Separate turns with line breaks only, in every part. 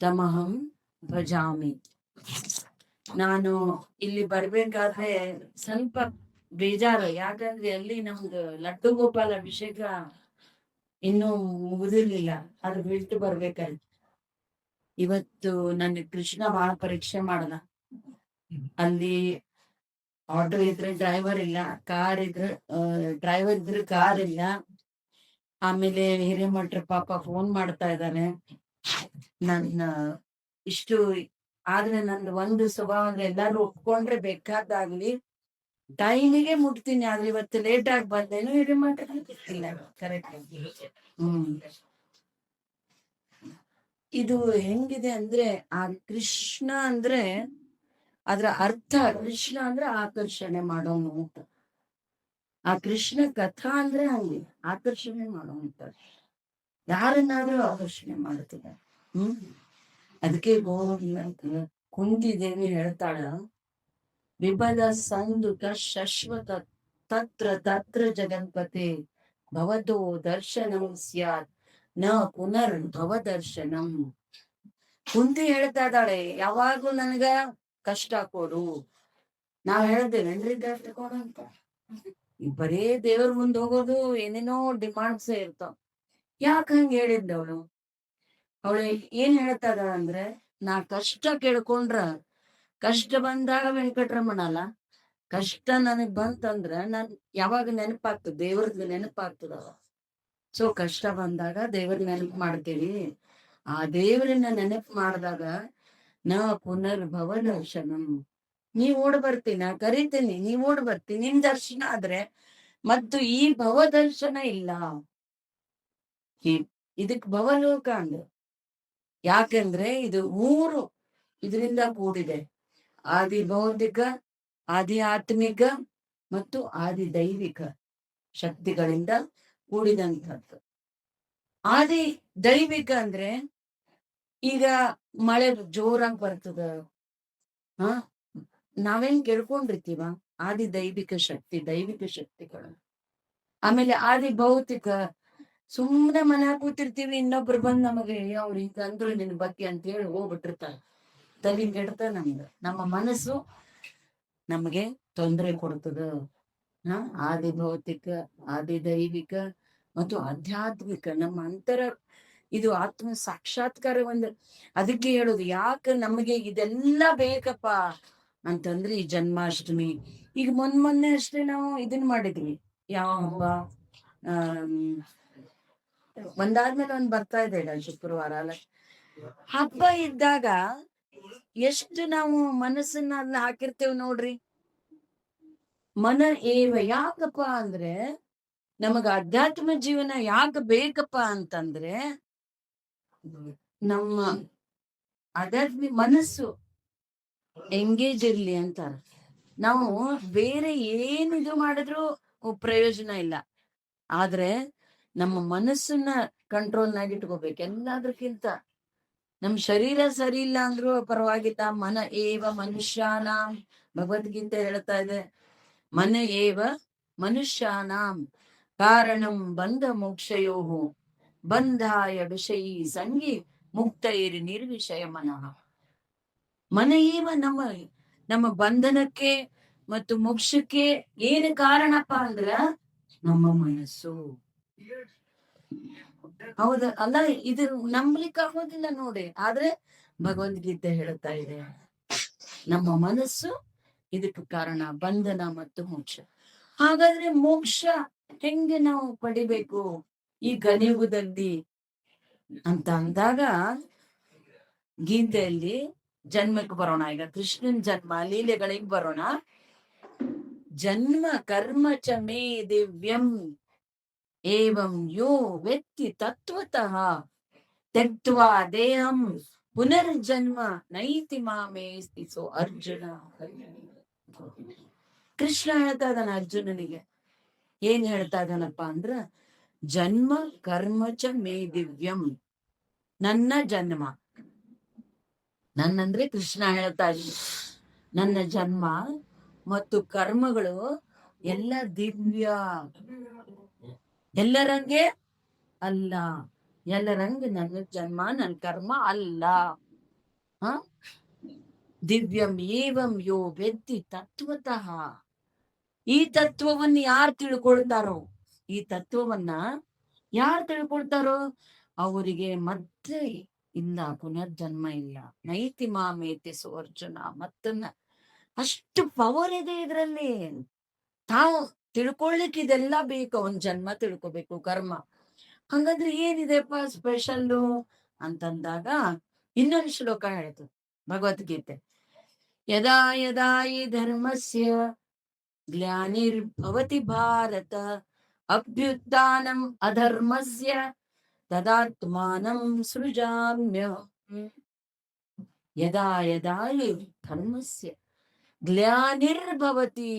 ತಮಹಂ ಭಜಾಮಿ. ನಾನು ಇಲ್ಲಿ ಬರ್ಬೇಕಾದ್ರೆ ಸ್ವಲ್ಪ ಬೇಜಾರು, ಯಾಕಂದ್ರೆ ಅಲ್ಲಿ ನಮ್ದು ಲಡ್ಡು ಗೋಪಾಲ ಅಭಿಷೇಕ ಇನ್ನೂ ಮುಗಿದಿರ್ಲಿಲ್ಲ, ಅದು ಬಿಟ್ಟು ಬರ್ಬೇಕಾಯ್ತು. ಇವತ್ತು ನನ್ ಕೃಷ್ಣ ಬಹಳ ಪರೀಕ್ಷೆ ಮಾಡಲ್ಲ. ಅಲ್ಲಿ ಆಟೋ ಇದ್ರೆ ಡ್ರೈವರ್ ಇಲ್ಲ, ಕಾರ್ ಇದ್ರೆ ಡ್ರೈವರ್ ಇದ್ರೆ ಕಾರ್ ಇಲ್ಲ. ಆಮೇಲೆ ಹಿರೇಮಠರು ಪಾಪ ಫೋನ್ ಮಾಡ್ತಾ ಇದ್ದಾನೆ. ನನ್ನ ಇಷ್ಟು ಆದ್ರೆ ನಂದು ಒಂದು ಸ್ವಭಾವ ಅಂದ್ರೆ ಎಲ್ಲಾರು ಒಪ್ಕೊಂಡ್ರೆ ಬೇಕಾದಾಗ್ಲಿ ಟೈಮಿಗೆ ಮುಟ್ತೀನಿ. ಆದ್ರೆ ಇವತ್ತು ಲೇಟ್ ಆಗಿ ಬಂದೇನು ಹಿರೇಮಠರು ಇಲ್ಲ, ಕರೆಕ್ಟ್. ಇದು ಹೆಂಗಿದೆ ಅಂದ್ರೆ ಆ ಕೃಷ್ಣ ಅಂದ್ರೆ ಅದ್ರ ಅರ್ಥ, ಕೃಷ್ಣ ಅಂದ್ರೆ ಆಕರ್ಷಣೆ ಮಾಡೋನು ಅಂತ. ಆ ಕೃಷ್ಣ ಕಥಾ ಅಂದ್ರೆ ಹಂಗೆ ಆಕರ್ಷಣೆ ಮಾಡೋಂತ, ಯಾರನ್ನಾದ್ರೂ ಆಕರ್ಷಣೆ ಮಾಡುತ್ತದೆ. ಅದಕ್ಕೆ ಕುಂತಿದೇವಿ ಹೇಳ್ತಾಳ, ವಿಬಲ ಸಂದುಕ ಶಶ್ವತ ತತ್ರ ತತ್ರ ಜಗನ್ಪತೆ ಭವತೋ ದರ್ಶನಂ ಸ್ಯಾತ್ ನ ಪುನರ್ಭವ ದರ್ಶನಂ. ಕುಂತಿ ಹೇಳ್ತಾ ಇದ್ದಾಳೆ, ಯಾವಾಗ್ಲೂ ನನಗ ಕಷ್ಟ ಕೊಡು. ನಾವ್ ಹೇಳ್ದೇವೇನ್ರಿ ಕಷ್ಟ ಕೊಡು ಅಂತ? ಬರೇ ದೇವ್ರ ಮುಂದೆ ಹೋಗೋದು ಏನೇನೋ ಡಿಮಾಂಡ್ಸ್ ಇರ್ತಾವ. ಯಾಕ ಹಂಗ ಹೇಳಿದ್ದವಳು? ಅವಳು ಏನ್ ಹೇಳ್ತಾ ಇದ್ದಾಳ ಅಂದ್ರೆ, ನಾ ಕಷ್ಟ ಕೇಳ್ಕೊಂಡ್ರ ಕಷ್ಟ ಬಂದಾಗ ವೆಂಕಟರಮಣ ಅಲ್ಲ, ಕಷ್ಟ ನನಗ್ ಬಂತಂದ್ರ ನನ್ ಯಾವಾಗ ನೆನಪಾಗ್ತದ, ದೇವ್ರದ್ ನೆನಪಾಗ್ತದ. ಸೊ ಕಷ್ಟ ಬಂದಾಗ ದೇವ್ರ ನೆನಪು ಮಾಡ್ತೀವಿ. ಆ ದೇವ್ರನ್ನ ನೆನಪು ಮಾಡಿದಾಗ ನ ಪುನರ್ಭವ ದರ್ಶನಂ. ನೀವ್ ಓಡ್ ಬರ್ತೀನಿ, ನಾ ಕರಿತೀನಿ, ನೀವ್ ಓಡ್ ಬರ್ತೀನಿ, ನಿಮ್ ದರ್ಶನ ಆದ್ರೆ ಮತ್ತು ಈ ಭವ ದರ್ಶನ ಇಲ್ಲ. ಇದಕ್ ಭವಲೋಕ ಅಂದ್ರು. ಯಾಕಂದ್ರೆ ಇದು ಮೂರು ಇದರಿಂದ ಕೂಡಿದೆ, ಆದಿ ಭೌತಿಕ, ಆದಿ ಆತ್ಮಿಕ ಮತ್ತು ಆದಿ ದೈವಿಕ ಶಕ್ತಿಗಳಿಂದ ಕೂಡಿದಂಥದ್ದು. ಆದಿ ದೈವಿಕ ಅಂದ್ರೆ ಈಗ ಮಳೆ ಜೋರಾಗಿ ಬರ್ತದ, ನಾವೇನ್ ಕೇಳ್ಕೊಂಡಿರ್ತೀವ? ಆದಿ ದೈವಿಕ ಶಕ್ತಿ, ದೈವಿಕ ಶಕ್ತಿಗಳು. ಆಮೇಲೆ ಆದಿ ಭೌತಿಕ, ಸುಮ್ಮನೆ ಮನೆ ಕೂತಿರ್ತೀವಿ, ಇನ್ನೊಬ್ರು ಬಂದ್ ನಮಗೆ ಅವ್ರು ಹಿಂಗಂದ್ರು ನಿನ್ ಬಗ್ಗೆ ಅಂತ ಹೇಳಿ ಹೋಗ್ಬಿಟ್ಟಿರ್ತಾರ. ತಲೆ ಕೆಡ್ತ ನಮ್ದು, ನಮ್ಮ ಮನಸ್ಸು ನಮಗೆ ತೊಂದರೆ ಕೊಡ್ತದ. ಆದಿ ಭೌತಿಕ, ಆದಿ ದೈವಿಕ ಮತ್ತು ಆಧ್ಯಾತ್ಮಿಕ ನಮ್ಮ ಅಂತರ, ಇದು ಆತ್ಮ ಸಾಕ್ಷಾತ್ಕಾರ ಒಂದು. ಅದಕ್ಕೆ ಹೇಳುದು, ಯಾಕೆ ನಮಗೆ ಇದೆಲ್ಲ ಬೇಕಪ್ಪ ಅಂತಂದ್ರೆ ಈ ಜನ್ಮಾಷ್ಟಮಿ. ಈಗ ಮೊನ್ನೆ ಅಷ್ಟೇ ನಾವು ಇದನ್ ಮಾಡಿದ್ವಿ, ಯಾವ ಹಬ್ಬ, ಒಂದಾದ್ಮೇಲೆ ಒಂದ್ ಬರ್ತಾ ಇದೆ ಶುಕ್ರವಾರ ಅಲ್ಲ. ಹಬ್ಬ ಇದ್ದಾಗ ಎಷ್ಟು ನಾವು ಮನಸ್ಸನ್ನ ಅಲ್ಲ ಹಾಕಿರ್ತೇವ್ ನೋಡ್ರಿ. ಮನ ಏವ, ಯಾಕಪ್ಪ ಅಂದ್ರೆ ನಮಗ ಅಧ್ಯಾತ್ಮ ಜೀವನ ಯಾಕೆ ಬೇಕಪ್ಪ ಅಂತಂದ್ರೆ, ನಮ್ಮ ಅಧ್ಯಾತ್ಮ ಮನಸ್ಸು ಎಂಗೇಜ್ ಇರ್ಲಿ ಅಂತಾರ. ನಾವು ಬೇರೆ ಏನ್ ಇದು ಮಾಡಿದ್ರು ಪ್ರಯೋಜನ ಇಲ್ಲ, ಆದ್ರೆ ನಮ್ಮ ಮನಸ್ಸನ್ನ ಕಂಟ್ರೋಲ್ನಾಗ ಇಟ್ಕೋಬೇಕು ಎಲ್ಲದಕ್ಕಿಂತ. ನಮ್ ಶರೀರ ಸರಿ ಇಲ್ಲ ಅಂದ್ರೂ ಪರವಾಗಿಲ್ಲ, ಮನ ಏವ ಮನುಷ್ಯಾನಾಂ, ಭಗವದ್ಗೀತೆ ಹೇಳ್ತಾ ಇದೆ, ಮನ ಏವ ಮನುಷ್ಯಾನಾಂ ಕಾರಣಂ ಬಂಧ ಮೋಕ್ಷಯೋಹೋ ಬಂಧಾಯ ವಿಷಯಿ ಸಂಗಿ ಮುಕ್ತೈರಿ ನಿರ್ವಿಷಯ ಮನಃ. ಮನ ಏವ ನಮ್ಮ ಬಂಧನಕ್ಕೆ ಮತ್ತು ಮೋಕ್ಷಕ್ಕೆ ಏನು ಕಾರಣಪ್ಪ ಅಂದ್ರ ನಮ್ಮ ಮನಸ್ಸು. ಹೌದ ಅಲ್ಲ? ಇದು ನಂಬಲಿಕ್ಕೆ ಆಗೋದಿಲ್ಲ ನೋಡಿ, ಆದ್ರೆ ಭಗವದ್ಗೀತೆ ಹೇಳ್ತಾ ಇದೆ ನಮ್ಮ ಮನಸ್ಸು ಇದಕ್ಕೆ ಕಾರಣ, ಬಂಧನ ಮತ್ತು ಮೋಕ್ಷ. ಹಾಗಾದ್ರೆ ಮೋಕ್ಷ ಹೆಂಗೆ ನಾವು ಪಡಿಬೇಕು ಈ ಕಲಿಯುಗದಲ್ಲಿ ಅಂತ ಅಂದಾಗ, ಗೀತೆಯಲ್ಲಿ ಜನ್ಮಕ್ಕೆ ಬರೋಣ. ಈಗ ಕೃಷ್ಣನ್ ಜನ್ಮ ಲೀಲೆಗಳಿಗೆ ಬರೋಣ. ಜನ್ಮ ಕರ್ಮ ಚ ಮೇ ದಿವ್ಯಂ ಏವಂ ಯೋ ವ್ಯಕ್ತಿ ತತ್ವತಃ ತ್ಯಕ್ತ್ವಾ ದೇಹಂ ಪುನರ್ಜನ್ಮ ನೈತಿ ಮಾಮೇ ಸ್ಥಿಸೋ ಅರ್ಜುನ. ಕೃಷ್ಣ ಹೇಳ್ತಾ ಇದ್ದಾನ ಅರ್ಜುನನಿಗೆ. ಏನ್ ಹೇಳ್ತಾ ಇದ್ದಾನಪ್ಪ ಅಂದ್ರ, ಜನ್ಮ ಕರ್ಮ ಚ ಮೇ ದಿವ್ಯಂ, ನನ್ನ ಜನ್ಮ, ನನ್ನಂದ್ರೆ ಕೃಷ್ಣ ಹೇಳ್ತಾ ಇದ್ದ, ನನ್ನ ಜನ್ಮ ಮತ್ತು ಕರ್ಮಗಳು ಎಲ್ಲ ದಿವ್ಯ, ಎಲ್ಲರಂಗೆ ಅಲ್ಲ. ಎಲ್ಲರಂಗೆ ನನ್ನ ಜನ್ಮ ನನ್ನ ಕರ್ಮ ಅಲ್ಲ. ಹ ದಿವ್ಯಂ ಏವಂ ಯೋ ವೆತ್ತಿ ತತ್ವತಃ. ಈ ತತ್ವವನ್ನು ಯಾರು ತಿಳ್ಕೊಳ್ತಾರೋ, ಈ ತತ್ವವನ್ನ ಯಾರು ತಿಳ್ಕೊಳ್ತಾರೋ ಅವರಿಗೆ ಮತ್ತೆ ಇಲ್ಲ, ಪುನರ್ಜನ್ಮ ಇಲ್ಲ. ನೈತಿ ಮಾಮೇತಿ ಸುವರ್ಜುನ. ಮತ್ತನ್ನ ಅಷ್ಟು ಪವರ್ ಇದೆ ಇದರಲ್ಲಿ. ತಾವು ತಿಳ್ಕೊಳ್ಳಿಕ್ಕೆ ಇದೆಲ್ಲ ಬೇಕು. ಒಂದ್ ಜನ್ಮ ತಿಳ್ಕೊಬೇಕು, ಕರ್ಮ. ಹಂಗಂದ್ರೆ ಏನಿದೆಪ್ಪ ಸ್ಪೆಷಲ್ಲು ಅಂತಂದಾಗ ಇನ್ನೊಂದು ಶ್ಲೋಕ ಹೇಳ್ತು ಭಗವದ್ಗೀತೆ. ಯದಾ ಯದಾ ಹಿ ಧರ್ಮಸ್ಯ ಗ್ಲಾನಿರ್ಭವತಿ ಭಾರತ ಅಭ್ಯುತ್ಥಾನಂ ಅಧರ್ಮಸ್ಯ ತದಾತ್ಮಾನಂ ಸೃಜಾಮ್ಯಹಂ. ಯದಾ ಯದಾ ಹಿ ಧರ್ಮಸ್ಯ ಗ್ಲಾನಿರ್ಭವತಿ.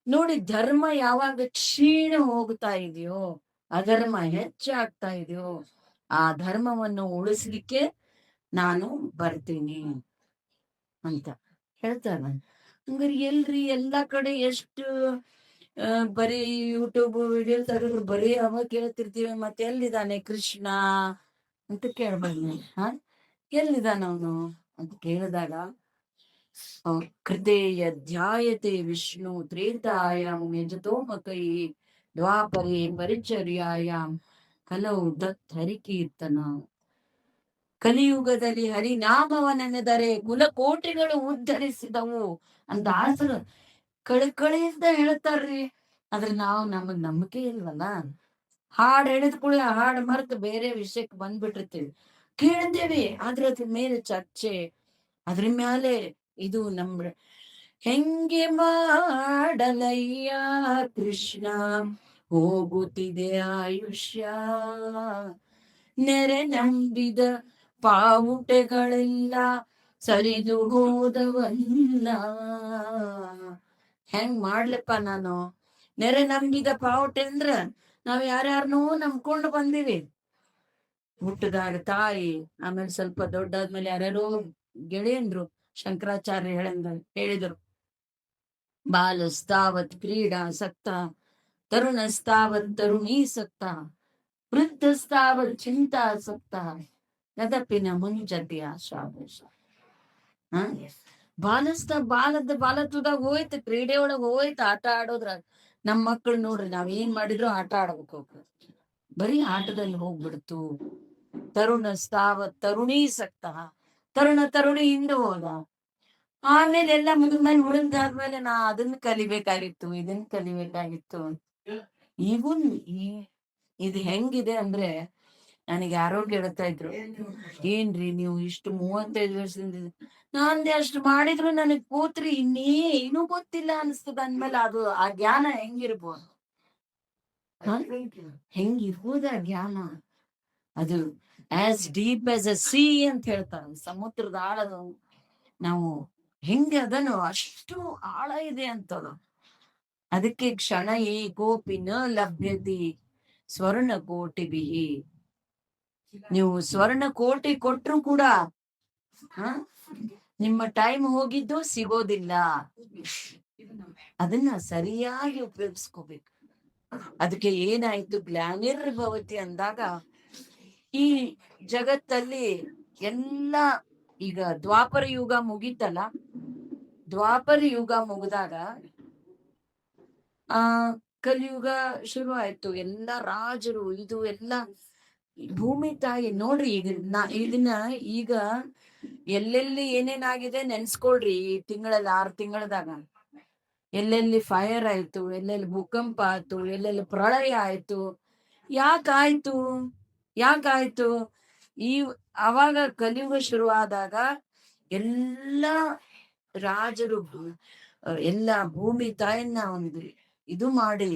ನೋಡಿ, ಧರ್ಮ ಯಾವಾಗ ಕ್ಷೀಣ ಹೋಗ್ತಾ ಇದೆಯೋ, ಅಧರ್ಮ ಹೆಚ್ಚಾಗ್ತಾ ಇದೆಯೋ, ಆ ಧರ್ಮವನ್ನು ಉಳಿಸ್ಲಿಕ್ಕೆ ನಾನು ಬರ್ತೀನಿ ಅಂತ ಹೇಳ್ತಾರ. ಹಂಗಾರೆ ಎಲ್ರಿ ಎಲ್ಲಾ ಕಡೆ ಎಷ್ಟು ಬರೀ ಯೂಟ್ಯೂಬ್ ವಿಡಿಯೋ ತೆಗೆದ್ರು ಬರೀ ಅವ ಕೇಳ್ತಿರ್ತೀವಿ. ಮತ್ತೆ ಎಲ್ಲಿದ್ದಾನೆ ಕೃಷ್ಣ ಅಂತ ಕೇಳ್ಬಂದ್ನಿ. ಎಲ್ಲಿದ್ದಾನ ಅವನು ಅಂತ ಕೇಳಿದಾಗ, ಕೃತೇಯ ಧ್ಯಾಯತೆ ವಿಷ್ಣು ತ್ರೇತಾಯಾಮ್ ಯಜತೋಮಕೈ ದ್ವಾಪರೇ ಪರಿಚರ್ಯಾಯಾಮ್ ಕಲೌ ದತ್ ಹರಿಕೀರ್ತನ. ಕಲಿಯುಗದಲ್ಲಿ ಹರಿನಾಮವನೆನೆದರೆ ಕುಲಕೋಟಿಗಳು ಉದ್ಧರಿಸಿದವು ಅಂತ ಆಸರು ಕಳಕಳಿಯಿಂದ ಹೇಳ್ತಾರ್ರಿ. ಆದ್ರೆ ನಮಗ್ ನಂಬಿಕೆ ಇಲ್ವಲ್ಲ. ಹಾಡು ಹೇಳಿದ ಕೂಡ ಹಾಡು ಮರೆತು ಬೇರೆ ವಿಷಯಕ್ಕೆ ಬಂದ್ಬಿಟ್ಟಿರ್ತೀವಿ. ಕೇಳ್ತೇವೆ, ಆದ್ರೆ ಅದ್ರ ಮೇಲೆ ಚರ್ಚೆ, ಅದ್ರ ಮ್ಯಾಲೆ ಇದು ನಮ್ಮ ಹೆಂಗೆ ಮಾಡಲಯ್ಯ ಕೃಷ್ಣ ಹೋಗುತ್ತಿದೆ ಆಯುಷ್ಯ, ನೆರೆ ನಂಬಿದ ಪಾವುಟೆಗಳೆಲ್ಲ ಸರಿದು ಹೋದವಲ್ಲ. ಹೆಂಗ್ ಮಾಡ್ಲಪ್ಪ ನಾನು? ನೆರೆ ನಂಬಿದ ಪಾವುಟೆ ಅಂದ್ರ ನಾವ್ ಯಾರ್ಯಾರನೋ ನಂಬ್ಕೊಂಡು ಬಂದಿವಿ. ಹುಟ್ಟದಾಗ ತಾಯಿ, ಆಮೇಲೆ ಸ್ವಲ್ಪ ದೊಡ್ಡಾದ್ಮೇಲೆ ಯಾರ್ಯಾರೋ ಗೆಳೆಯನ್ರು. ಶಂಕರಾಚಾರ್ಯ ಹೇಳಿದರು, ಬಾಲಸ್ತಾವತ್ ಕ್ರೀಡಾಸಕ್ತ, ತರುಣಸ್ತಾವತ್ ತರುಣೀಸಕ್ತ, ವೃದ್ಧಸ್ತಾವತ್ ಚಿಂತಾಸಕ್ತ, ಯದಪಿ ನ ಮುಂಜತಿ ಆಶಾಭೂಷ. ಬಾಲತ್ವದಾಗ ಹೋಯ್ತು, ಕ್ರೀಡೆ ಒಳಗ ಹೋಯ್ತು, ಆಟ ಆಡೋದ್ರಾಗ. ನಮ್ ಮಕ್ಳು ನೋಡ್ರಿ, ನಾವ್ ಏನ್ ಮಾಡಿದ್ರು ಆಟ ಆಡ್ಬೇಕು, ಬರೀ ಆಟದಲ್ಲಿ ಹೋಗ್ಬಿಡ್ತು. ತರುಣಸ್ತಾವತ್ ತರುಣೀಸಕ್ತ, ತರುಣಿ ಹಿಂದೆ ಹೋದ. ಆಮೇಲೆ ಎಲ್ಲ ಮುಗಿದ್ಮೇಲೆ ಉಳಿದಾದ್ಮೇಲೆ ನಾ ಅದನ್ನ ಕಲಿಬೇಕಾಗಿತ್ತು, ಇದನ್ನ ಕಲಿಬೇಕಾಗಿತ್ತು. ಈಗೂ ಇದು ಹೆಂಗಿದೆ ಅಂದ್ರೆ, ನನಗೆ ಯಾರೋ ಹೇಳ್ತಾ ಇದ್ರು, ಏನ್ರಿ ನೀವು ಇಷ್ಟು 35 ವರ್ಷದಿಂದ. ನಾಂದೆ ಅಷ್ಟು ಮಾಡಿದ್ರು ನನಗ್ ಕೂತ್ರಿ ಇನ್ನೇನು ಗೊತ್ತಿಲ್ಲ ಅನ್ಸ್ತದ ಅಂದ್ಮೇಲೆ ಅದು ಆ ಜ್ಞಾನ ಹೆಂಗಿರ್ಬೋದು? ಹೆಂಗಿರ್ಬೋದ ಆ ಜ್ಞಾನ? ಅದು as deep as a sea ಅಂತ ಹೇಳ್ತಾರ. ಸಮುದ್ರದ ಆಳದ ನಾವು ಹೆಂಗೆ ಅದನ್ನು ಅಷ್ಟು ಆಳ ಇದೆ ಅಂತದು. ಅದಕ್ಕೆ ಕ್ಷಣ ಏಕೋಪಿ ನ ಲಭ್ಯತಿ ಸ್ವರ್ಣ ಕೋಟಿ ಬಿಹಿ. ನೀವು ಸ್ವರ್ಣ ಕೋಟಿ ಕೊಟ್ರು ಕೂಡ ನಿಮ್ಮ ಟೈಮ್ ಹೋಗಿದ್ದು ಸಿಗೋದಿಲ್ಲ. ಅದನ್ನ ಸರಿಯಾಗಿ ಉಪಯೋಗಿಸ್ಕೋಬೇಕು. ಅದಕ್ಕೆ ಏನಾಯ್ತು, ಗ್ಲಾನಿರ್ಭವತಿ ಅಂದಾಗ ಈ ಜಗತ್ತಲ್ಲಿ ಎಲ್ಲ, ಈಗ ದ್ವಾಪರ ಯುಗ ಮುಗೀತಲ್ಲ, ದ್ವಾಪರ ಯುಗ ಮುಗಿದಾಗ ಕಲಿಯುಗ ಶುರು ಆಯ್ತು. ಎಲ್ಲ ರಾಜರು ಇದು ಎಲ್ಲ ಭೂಮಿ ತಾಯಿ ನೋಡ್ರಿ. ಇದನ್ನ ಈಗ ಎಲ್ಲೆಲ್ಲಿ ಏನೇನಾಗಿದೆ ನೆನ್ಸ್ಕೊಳ್ರಿ. ಈ ತಿಂಗಳಲ್ಲಿ 6 ತಿಂಗಳದಾಗ ಎಲ್ಲೆಲ್ಲಿ ಫೈರ್ ಆಯ್ತು, ಎಲ್ಲೆಲ್ಲಿ ಭೂಕಂಪ ಆಯ್ತು, ಎಲ್ಲೆಲ್ಲಿ ಪ್ರಳಯ ಆಯ್ತು. ಯಾಕಾಯ್ತು? ಈ ಅವಾಗ ಕಲಿಯುಗ ಶುರುವಾದಾಗ ಎಲ್ಲ ರಾಜರು ಎಲ್ಲ ಭೂಮಿ ತಾಯಿನ ಒಂದು ಇದು ಮಾಡಿ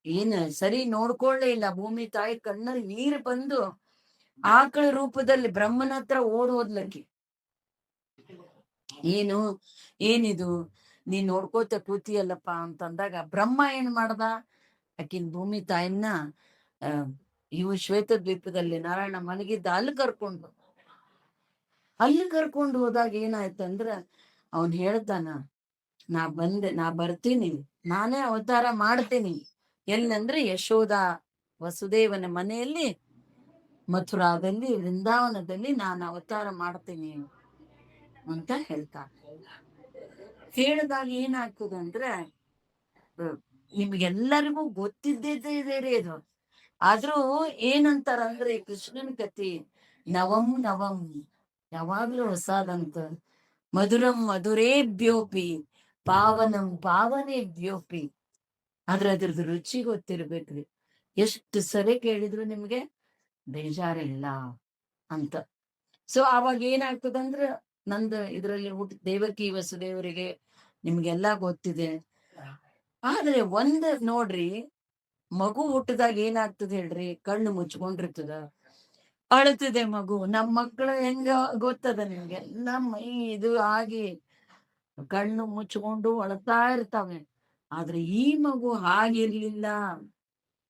ಏನ್ ಸರಿ ನೋಡ್ಕೊಳ್ಳೇ ಇಲ್ಲ. ಭೂಮಿ ತಾಯಿ ಕಣ್ಣಲ್ಲಿ ನೀರು ಬಂದು ಆಕಳ ರೂಪದಲ್ಲಿ ಬ್ರಹ್ಮನ ಹತ್ರ ಓಡ್ ಹೋದ್ಲಕ್ಕಿ. ಏನಿದು ನೀನ್ ನೋಡ್ಕೋತ ಕೂತಿಯಲ್ಲಪ್ಪ ಅಂತಂದಾಗ ಬ್ರಹ್ಮ ಏನ್ ಮಾಡ್ದ, ಆಕಿನ್ ಭೂಮಿ ತಾಯಿನ ಇವು ಶ್ವೇತ ದ್ವೀಪದಲ್ಲಿ ನಾರಾಯಣ ಮಲಗಿದ್ದ ಅಲ್ಲಿ ಕರ್ಕೊಂಡು ಹೋದಾಗ ಏನಾಯ್ತಂದ್ರ ಅವನ್ ಹೇಳ್ತಾನ, ನಾ ಬರ್ತೀನಿ, ನಾನೇ ಅವತಾರ ಮಾಡ್ತೀನಿ. ಎಲ್ಲಂದ್ರೆ ಯಶೋಧ ವಸುದೇವನ ಮನೆಯಲ್ಲಿ ಮಥುರಾದಲ್ಲಿ ವೃಂದಾವನದಲ್ಲಿ ನಾನು ಅವತಾರ ಮಾಡ್ತೀನಿ ಅಂತ ಹೇಳ್ತಾರೆ. ಹೇಳಿದಾಗ ಏನಾಗ್ತದಂದ್ರೆ ನಿಮ್ಗೆಲ್ಲರಿಗೂ ಗೊತ್ತಿದ್ದೇ ಇದೆ ಇದು. ಆದ್ರೂ ಏನಂತಾರಂದ್ರೆ ಕೃಷ್ಣನ ಕತಿ ನವಂ ನವಂ ಯಾವಾಗ್ಲೂ ಹೊಸಾದಂತ, ಮಧುರಂ ಮಧುರೇಭ್ಯೋಪಿ ಪಾವನಂ ಪಾವನೇಭ್ಯೋಪಿ. ಅದ್ರದ್ದು ರುಚಿ ಗೊತ್ತಿರ್ಬೇಕ್ರಿ. ಎಷ್ಟು ಸರಿ ಕೇಳಿದ್ರು ನಿಮ್ಗೆ ಬೇಜಾರಿಲ್ಲ ಅಂತ. ಸೊ ಅವಾಗ ಏನಾಗ್ತದಂದ್ರ ನಂದು ಇದ್ರಲ್ಲಿ ದೇವಕಿ ವಸುದೇವರಿಗೆ ನಿಮ್ಗೆಲ್ಲಾ ಗೊತ್ತಿದೆ. ಆದ್ರೆ ಒಂದ್ ನೋಡ್ರಿ, ಮಗು ಹುಟ್ಟದಾಗ ಏನಾಗ್ತದೆ ಹೇಳ್ರಿ, ಕಣ್ಣು ಮುಚ್ಕೊಂಡಿರ್ತದ, ಅಳ್ತದೆ ಮಗು. ನಮ್ ಮಕ್ಳು ಹೆಂಗ ಗೊತ್ತದ ನಿಮ್ಗೆ, ನಮ್ಮ ಇದು ಆಗಿ ಕಣ್ಣು ಮುಚ್ಕೊಂಡು ಅಳ್ತಾ ಇರ್ತಾವೆ. ಆದ್ರೆ ಈ ಮಗು ಹಾಗಿರ್ಲಿಲ್ಲ.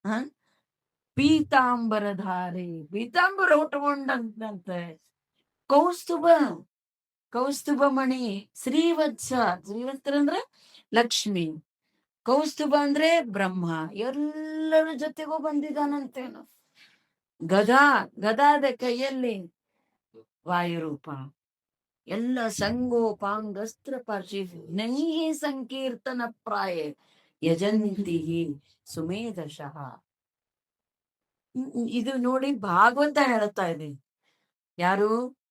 ಹ ಪೀತಾಂಬರಧಾರಿ, ಪೀತಾಂಬರ ಉಟ್ಕೊಂಡಂತೆ, ಕೌಸ್ತುಭ ಕೌಸ್ತುಭ ಮಣಿ, ಶ್ರೀವತ್ಸ, ಶ್ರೀವತ್ಸರಂದ್ರ ಲಕ್ಷ್ಮಿ, ಕೌಸ್ತುಭ ಅಂದ್ರೆ ಬ್ರಹ್ಮ, ಎಲ್ಲರ ಜೊತೆಗೂ ಬಂದಿದ್ದಾನಂತೇನು. ಗದಾದ ಕೈಯಲ್ಲಿ ವಾಯುರೂಪ, ಎಲ್ಲ ಸಂಗೋಪಾಂಗಸ್ತ್ರ ಪಾರ್ಶಿ ನೈಹಿ ಸಂಕೀರ್ತನ ಪ್ರಾಯ ಯಜಂತಿ ಸುಮೇಧಶಃ. ಇದು ನೋಡಿ ಭಾಗವತ ಹೇಳ್ತಾ ಇದೆ. ಯಾರು?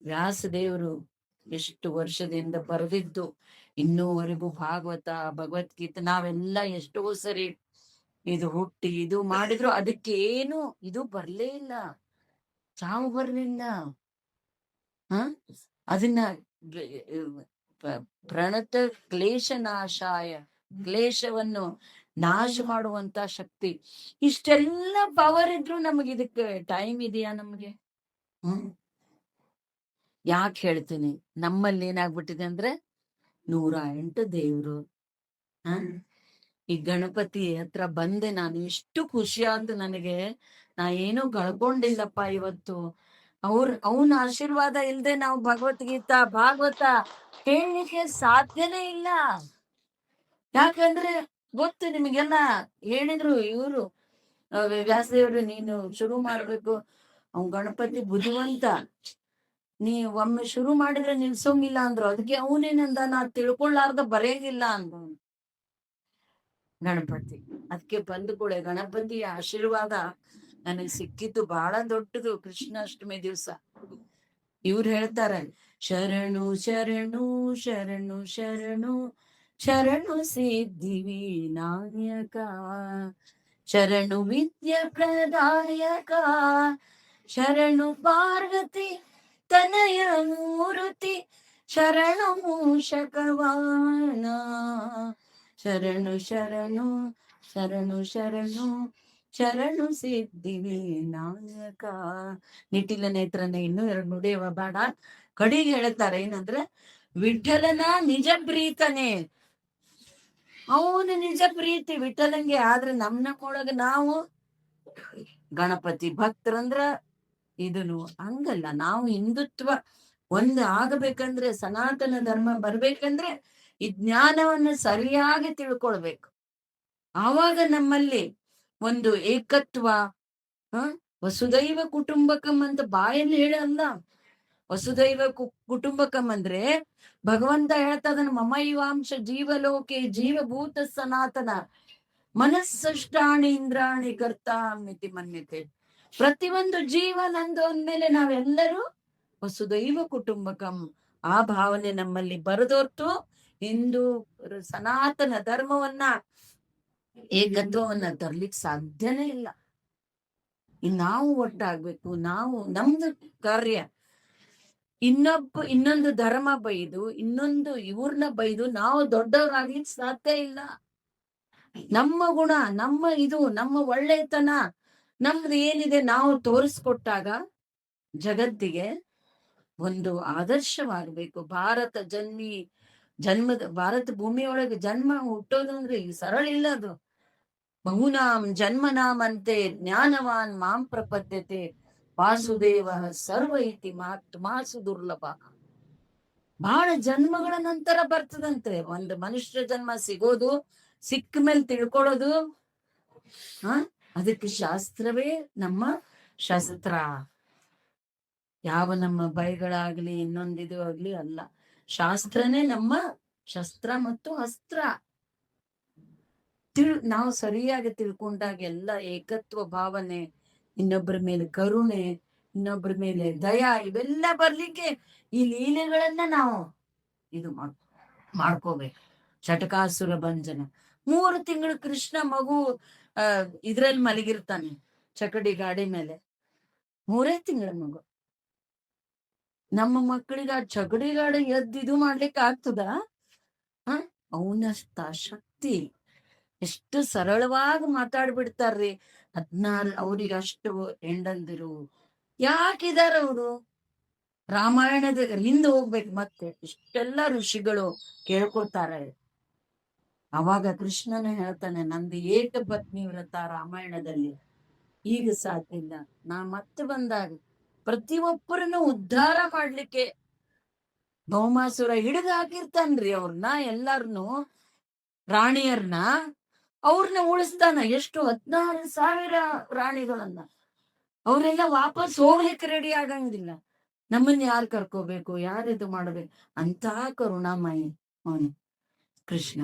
ವ್ಯಾಸದೇವರು ಎಷ್ಟು ವರ್ಷದಿಂದ ಬರೆದಿದ್ದು, ಇನ್ನೂವರೆಗೂ ಭಾಗವತ ಭಗವದ್ಗೀತೆ ನಾವೆಲ್ಲ ಎಷ್ಟೋ ಸರಿ ಇದು ಹುಟ್ಟಿ ಇದು ಮಾಡಿದ್ರು ಅದಕ್ಕೆ ಏನು ಇದು ಬರ್ಲೇ ಇಲ್ಲ, ಚಾವು ಬರ್ಲಿಲ್ಲ. ಅದನ್ನ ಪ್ರಣತ ಕ್ಲೇಶ ನಾಶಾಯ, ಕ್ಲೇಶವನ್ನು ನಾಶ ಮಾಡುವಂತ ಶಕ್ತಿ. ಇಷ್ಟೆಲ್ಲ ಪವರ್ ಇದ್ರು ನಮಗೆ ಇದಕ್ಕೆ ಟೈಮ್ ಇದೆಯಾ ನಮ್ಗೆ? ಯಾಕೆ ಹೇಳ್ತೀನಿ, ನಮ್ಮಲ್ಲಿ ಏನಾಗ್ಬಿಟ್ಟಿದೆ ಅಂದ್ರೆ 108 ದೇವ್ರು. ಈ ಗಣಪತಿ ಹತ್ರ ಬಂದೆ ನಾನು, ಎಷ್ಟು ಖುಷಿ ಆಯ್ತು ನನಗೆ. ನಾ ಏನೂ ಕಳ್ಕೊಂಡಿಲ್ಲಪ್ಪ ಇವತ್ತು. ಅವನ ಆಶೀರ್ವಾದ ಇಲ್ದೆ ನಾವು ಭಗವದ್ಗೀತಾ ಭಾಗವತ ಕೇಳಲಿಕ್ಕೆ ಸಾಧ್ಯನೇ ಇಲ್ಲ. ಯಾಕಂದ್ರೆ ಗೊತ್ತು ನಿಮಗೆಲ್ಲ, ಹೇಳಿದ್ರು ಇವರು ವ್ಯಾಸದೇವರು, ನೀನು ಶುರು ಮಾಡ್ಬೇಕು, ಅವ್ನ್ ಗಣಪತಿ ಬುದ್ಧಿವಂತ, ನೀ ಒಮ್ಮೆ ಶುರು ಮಾಡಿದ್ರೆ ನಿಲ್ಸೋಂಗಿಲ್ಲ ಅಂದ್ರು. ಅದಕ್ಕೆ ಅವನೇನಂದ, ನಾ ತಿಳ್ಕೊಳ್ಳಾರ್ದ ಬರೆಯಂಗಿಲ್ಲ ಅಂದ ಗಣಪತಿ. ಅದಕ್ಕೆ ಬಂದು ಕೂಡ ಗಣಪತಿಯ ಆಶೀರ್ವಾದ ನನಗೆ ಸಿಕ್ಕಿದ್ದು ಬಹಳ ದೊಡ್ಡದು. ಕೃಷ್ಣಾಷ್ಟಮಿ ದಿವಸ ಇವ್ರು ಹೇಳ್ತಾರೆ, ಶರಣು ಶರಣು ಶರಣು ಶರಣು ಶರಣು ಸಿದ್ಧಿ ವಿನಾಯಕ, ಶರಣು ವಿದ್ಯ ಪ್ರದಾಯಕ, ಶರಣು ಪಾರ್ವತಿ ತನಯ ಮೂರುತಿ, ಶರಣು ಮೂಷಕವಾಣ, ಶರಣು ಶರಣು ಶರಣು ಶರಣು ಶರಣು ಸಿದ್ಧಿ ವಿನಾಯಕ. ನಿಟಿಲ ನೇತ್ರನೇ ಇನ್ನು 2 ನುಡಿಯವ ಬೇಡ. ಕಡಿಗೆ ಹೇಳ್ತಾರೆ ಏನಂದ್ರೆ, ವಿಠಲನ ನಿಜ ಪ್ರೀತನೇ, ಅವನು ನಿಜ ಪ್ರೀತಿ ವಿಠಲಂಗೆ. ಆದ್ರೆ ನಮ್ನಕ್ಕೊಳಗ ನಾವು ಗಣಪತಿ ಭಕ್ತರಂದ್ರ ಇದನ್ನು ಹಂಗಲ್ಲ. ನಾವು ಹಿಂದುತ್ವ ಒಂದು ಆಗಬೇಕಂದ್ರೆ, ಸನಾತನ ಧರ್ಮ ಬರ್ಬೇಕಂದ್ರೆ ಈ ಜ್ಞಾನವನ್ನು ಸರಿಯಾಗಿ ತಿಳ್ಕೊಳ್ಬೇಕು. ಆವಾಗ ನಮ್ಮಲ್ಲಿ ಒಂದು ಏಕತ್ವ. ವಸುದೈವ ಕುಟುಂಬಕಂ ಅಂತ ಬಾಯಲ್ಲಿ ಹೇಳಲ್ಲ. ವಸುದೈವ ಕುಟುಂಬಕಂ ಅಂದ್ರೆ ಭಗವಂತ ಹೇಳ್ತಾ ಇದನ, ಮಮೈವಾಂಶ ಜೀವಲೋಕೆ ಜೀವಭೂತ ಸನಾತನ ಮನಸ್ಸಷ್ಟಾಣಿ ಇಂದ್ರಾಣಿ ಕರ್ತಾ ಮಿತಿ ಮನ್ಯತೆ. ಪ್ರತಿಯೊಂದು ಜೀವ ನಂದು ಅಂದ್ಮೇಲೆ ನಾವೆಲ್ಲರೂ ವಸುದೈವ ಕುಟುಂಬಕಂ. ಆ ಭಾವನೆ ನಮ್ಮಲ್ಲಿ ಬರದೋರ್ತು ಹಿಂದೂ ಸನಾತನ ಧರ್ಮವನ್ನ ಏಕತ್ವವನ್ನ ತರ್ಲಿಕ್ಕೆ ಸಾಧ್ಯನೇ ಇಲ್ಲ. ನಾವು ಒಟ್ಟಾಗ್ಬೇಕು. ನಾವು ನಮ್ದು ಕಾರ್ಯ, ಇನ್ನೊಂದು ಧರ್ಮ ಬೈದು ಇನ್ನೊಂದು ಇವ್ರನ್ನ ಬೈದು ನಾವು ದೊಡ್ಡವರಾಗ್ಲಿಕ್ಕೆ ಸಾಧ್ಯ ಇಲ್ಲ. ನಮ್ಮ ಗುಣ, ನಮ್ಮ ಇದು, ನಮ್ಮ ಒಳ್ಳೆತನ, ನಮ್ದು ಏನಿದೆ ನಾವು ತೋರಿಸ್ಕೊಟ್ಟಾಗ ಜಗತ್ತಿಗೆ ಒಂದು ಆದರ್ಶವಾಗಬೇಕು. ಭಾರತ ಭೂಮಿಯೊಳಗೆ ಜನ್ಮ ಹುಟ್ಟೋದಂದ್ರೆ ಸರಳ ಇಲ್ಲ. ಅದು ಬಹುನಾಂ ಜನ್ಮನಾಂ ಅಂತೆ ಜ್ಞಾನವಾನ್ ಮಾಂ ಪ್ರಪದ್ಯತೆ ವಾಸುದೇವ ಸರ್ವ ಇತಿ ಮಾತು ದುರ್ಲಭ. ಬಹಳ ಜನ್ಮಗಳ ನಂತರ ಬರ್ತದಂತೆ ಒಂದು ಮನುಷ್ಯ ಜನ್ಮ ಸಿಗೋದು. ಸಿಕ್ಕ ಮೇಲೆ ತಿಳ್ಕೊಳ್ಳೋದು, ಅದಕ್ಕೆ ಶಾಸ್ತ್ರವೇ ನಮ್ಮ ಶಸ್ತ್ರ. ಯಾವ ನಮ್ಮ ಬೈಗಳಾಗ್ಲಿ ಇನ್ನೊಂದಿದು ಆಗ್ಲಿ ಅಲ್ಲ. ಶಾಸ್ತ್ರನೇ ನಮ್ಮ ಶಸ್ತ್ರ ಮತ್ತು ಅಸ್ತ್ರ. ನಾವು ಸರಿಯಾಗಿ ತಿಳ್ಕೊಂಡಾಗ ಎಲ್ಲ ಏಕತ್ವ ಭಾವನೆ, ಇನ್ನೊಬ್ಬರ ಮೇಲೆ ಕರುಣೆ, ಇನ್ನೊಬ್ಬರ ಮೇಲೆ ದಯ, ಇವೆಲ್ಲ ಬರ್ಲಿಕ್ಕೆ ಈ ಲೀಲೆಗಳನ್ನ ನಾವು ಇದು ಮಾಡ್ಕೋಬೇಕು. ಶಟಕಾಸುರ ಭಂಜನ 3 ತಿಂಗಳು ಕೃಷ್ಣ ಮಗು ಇದ್ರಲ್ಲಿ ಮಲಗಿರ್ತಾನೆ, ಚಕಡಿ ಗಾಡಿ ಮೇಲೆ. 3 ತಿಂಗಳ ಮಗು. ನಮ್ಮ ಮಕ್ಕಳಿಗೆ ಆ ಚಕಡಿ ಗಾಡಿ ಇದು ಮಾಡ್ಲಿಕ್ಕೆ ಆಗ್ತದ? ಅವನಷ್ಟ ಶಕ್ತಿ. ಎಷ್ಟು ಸರಳವಾಗಿ ಮಾತಾಡ್ಬಿಡ್ತಾರ್ರಿ. 14 ಅವ್ರಿಗೆ ಅಷ್ಟು ಹೆಂಡಂದಿರು ಯಾಕಿದಾರ ಅವರು? ರಾಮಾಯಣದ ಹಿಂದೆ ಹೋಗ್ಬೇಕು, ಮತ್ತೆ ಇಷ್ಟೆಲ್ಲ ಋಷಿಗಳು ಕೇಳ್ಕೊತಾರೆ. ಅವಾಗ ಕೃಷ್ಣನ ಹೇಳ್ತಾನೆ, ನಂದು ಏಕಪತ್ನಿ ವ್ರತ ರಾಮಾಯಣದಲ್ಲಿ ಈಗ ಸಾಧ್ಯ ಇಲ್ಲ. ನಾ ಮತ್ತೆ ಬಂದಾಗ ಪ್ರತಿಯೊಬ್ಬರನ್ನು ಉದ್ಧಾರ ಮಾಡ್ಲಿಕ್ಕೆ ಭೌಮಾಸುರ ಹಿಡಿದು ಹಾಕಿರ್ತಾನ್ರಿ ಅವ್ರನ್ನ, ಎಲ್ಲಾರ್ನು ರಾಣಿಯರ್ನ. ಅವ್ರನ್ನ ಉಳಿಸ್ತಾನ. ಎಷ್ಟು 16,000 ರಾಣಿಗಳನ್ನ. ಅವರೆಲ್ಲ ವಾಪಸ್ ಹೋಗ್ಲಿಕ್ಕೆ ರೆಡಿ ಆಗಂಗಿಲ್ಲ. ನಮ್ಮನ್ನ ಯಾರು ಕರ್ಕೋಬೇಕು, ಯಾರಿದು ಮಾಡ್ಬೇಕು ಅಂತ ಕರುಣಾಮಯಿ ಅವನು ಕೃಷ್ಣ.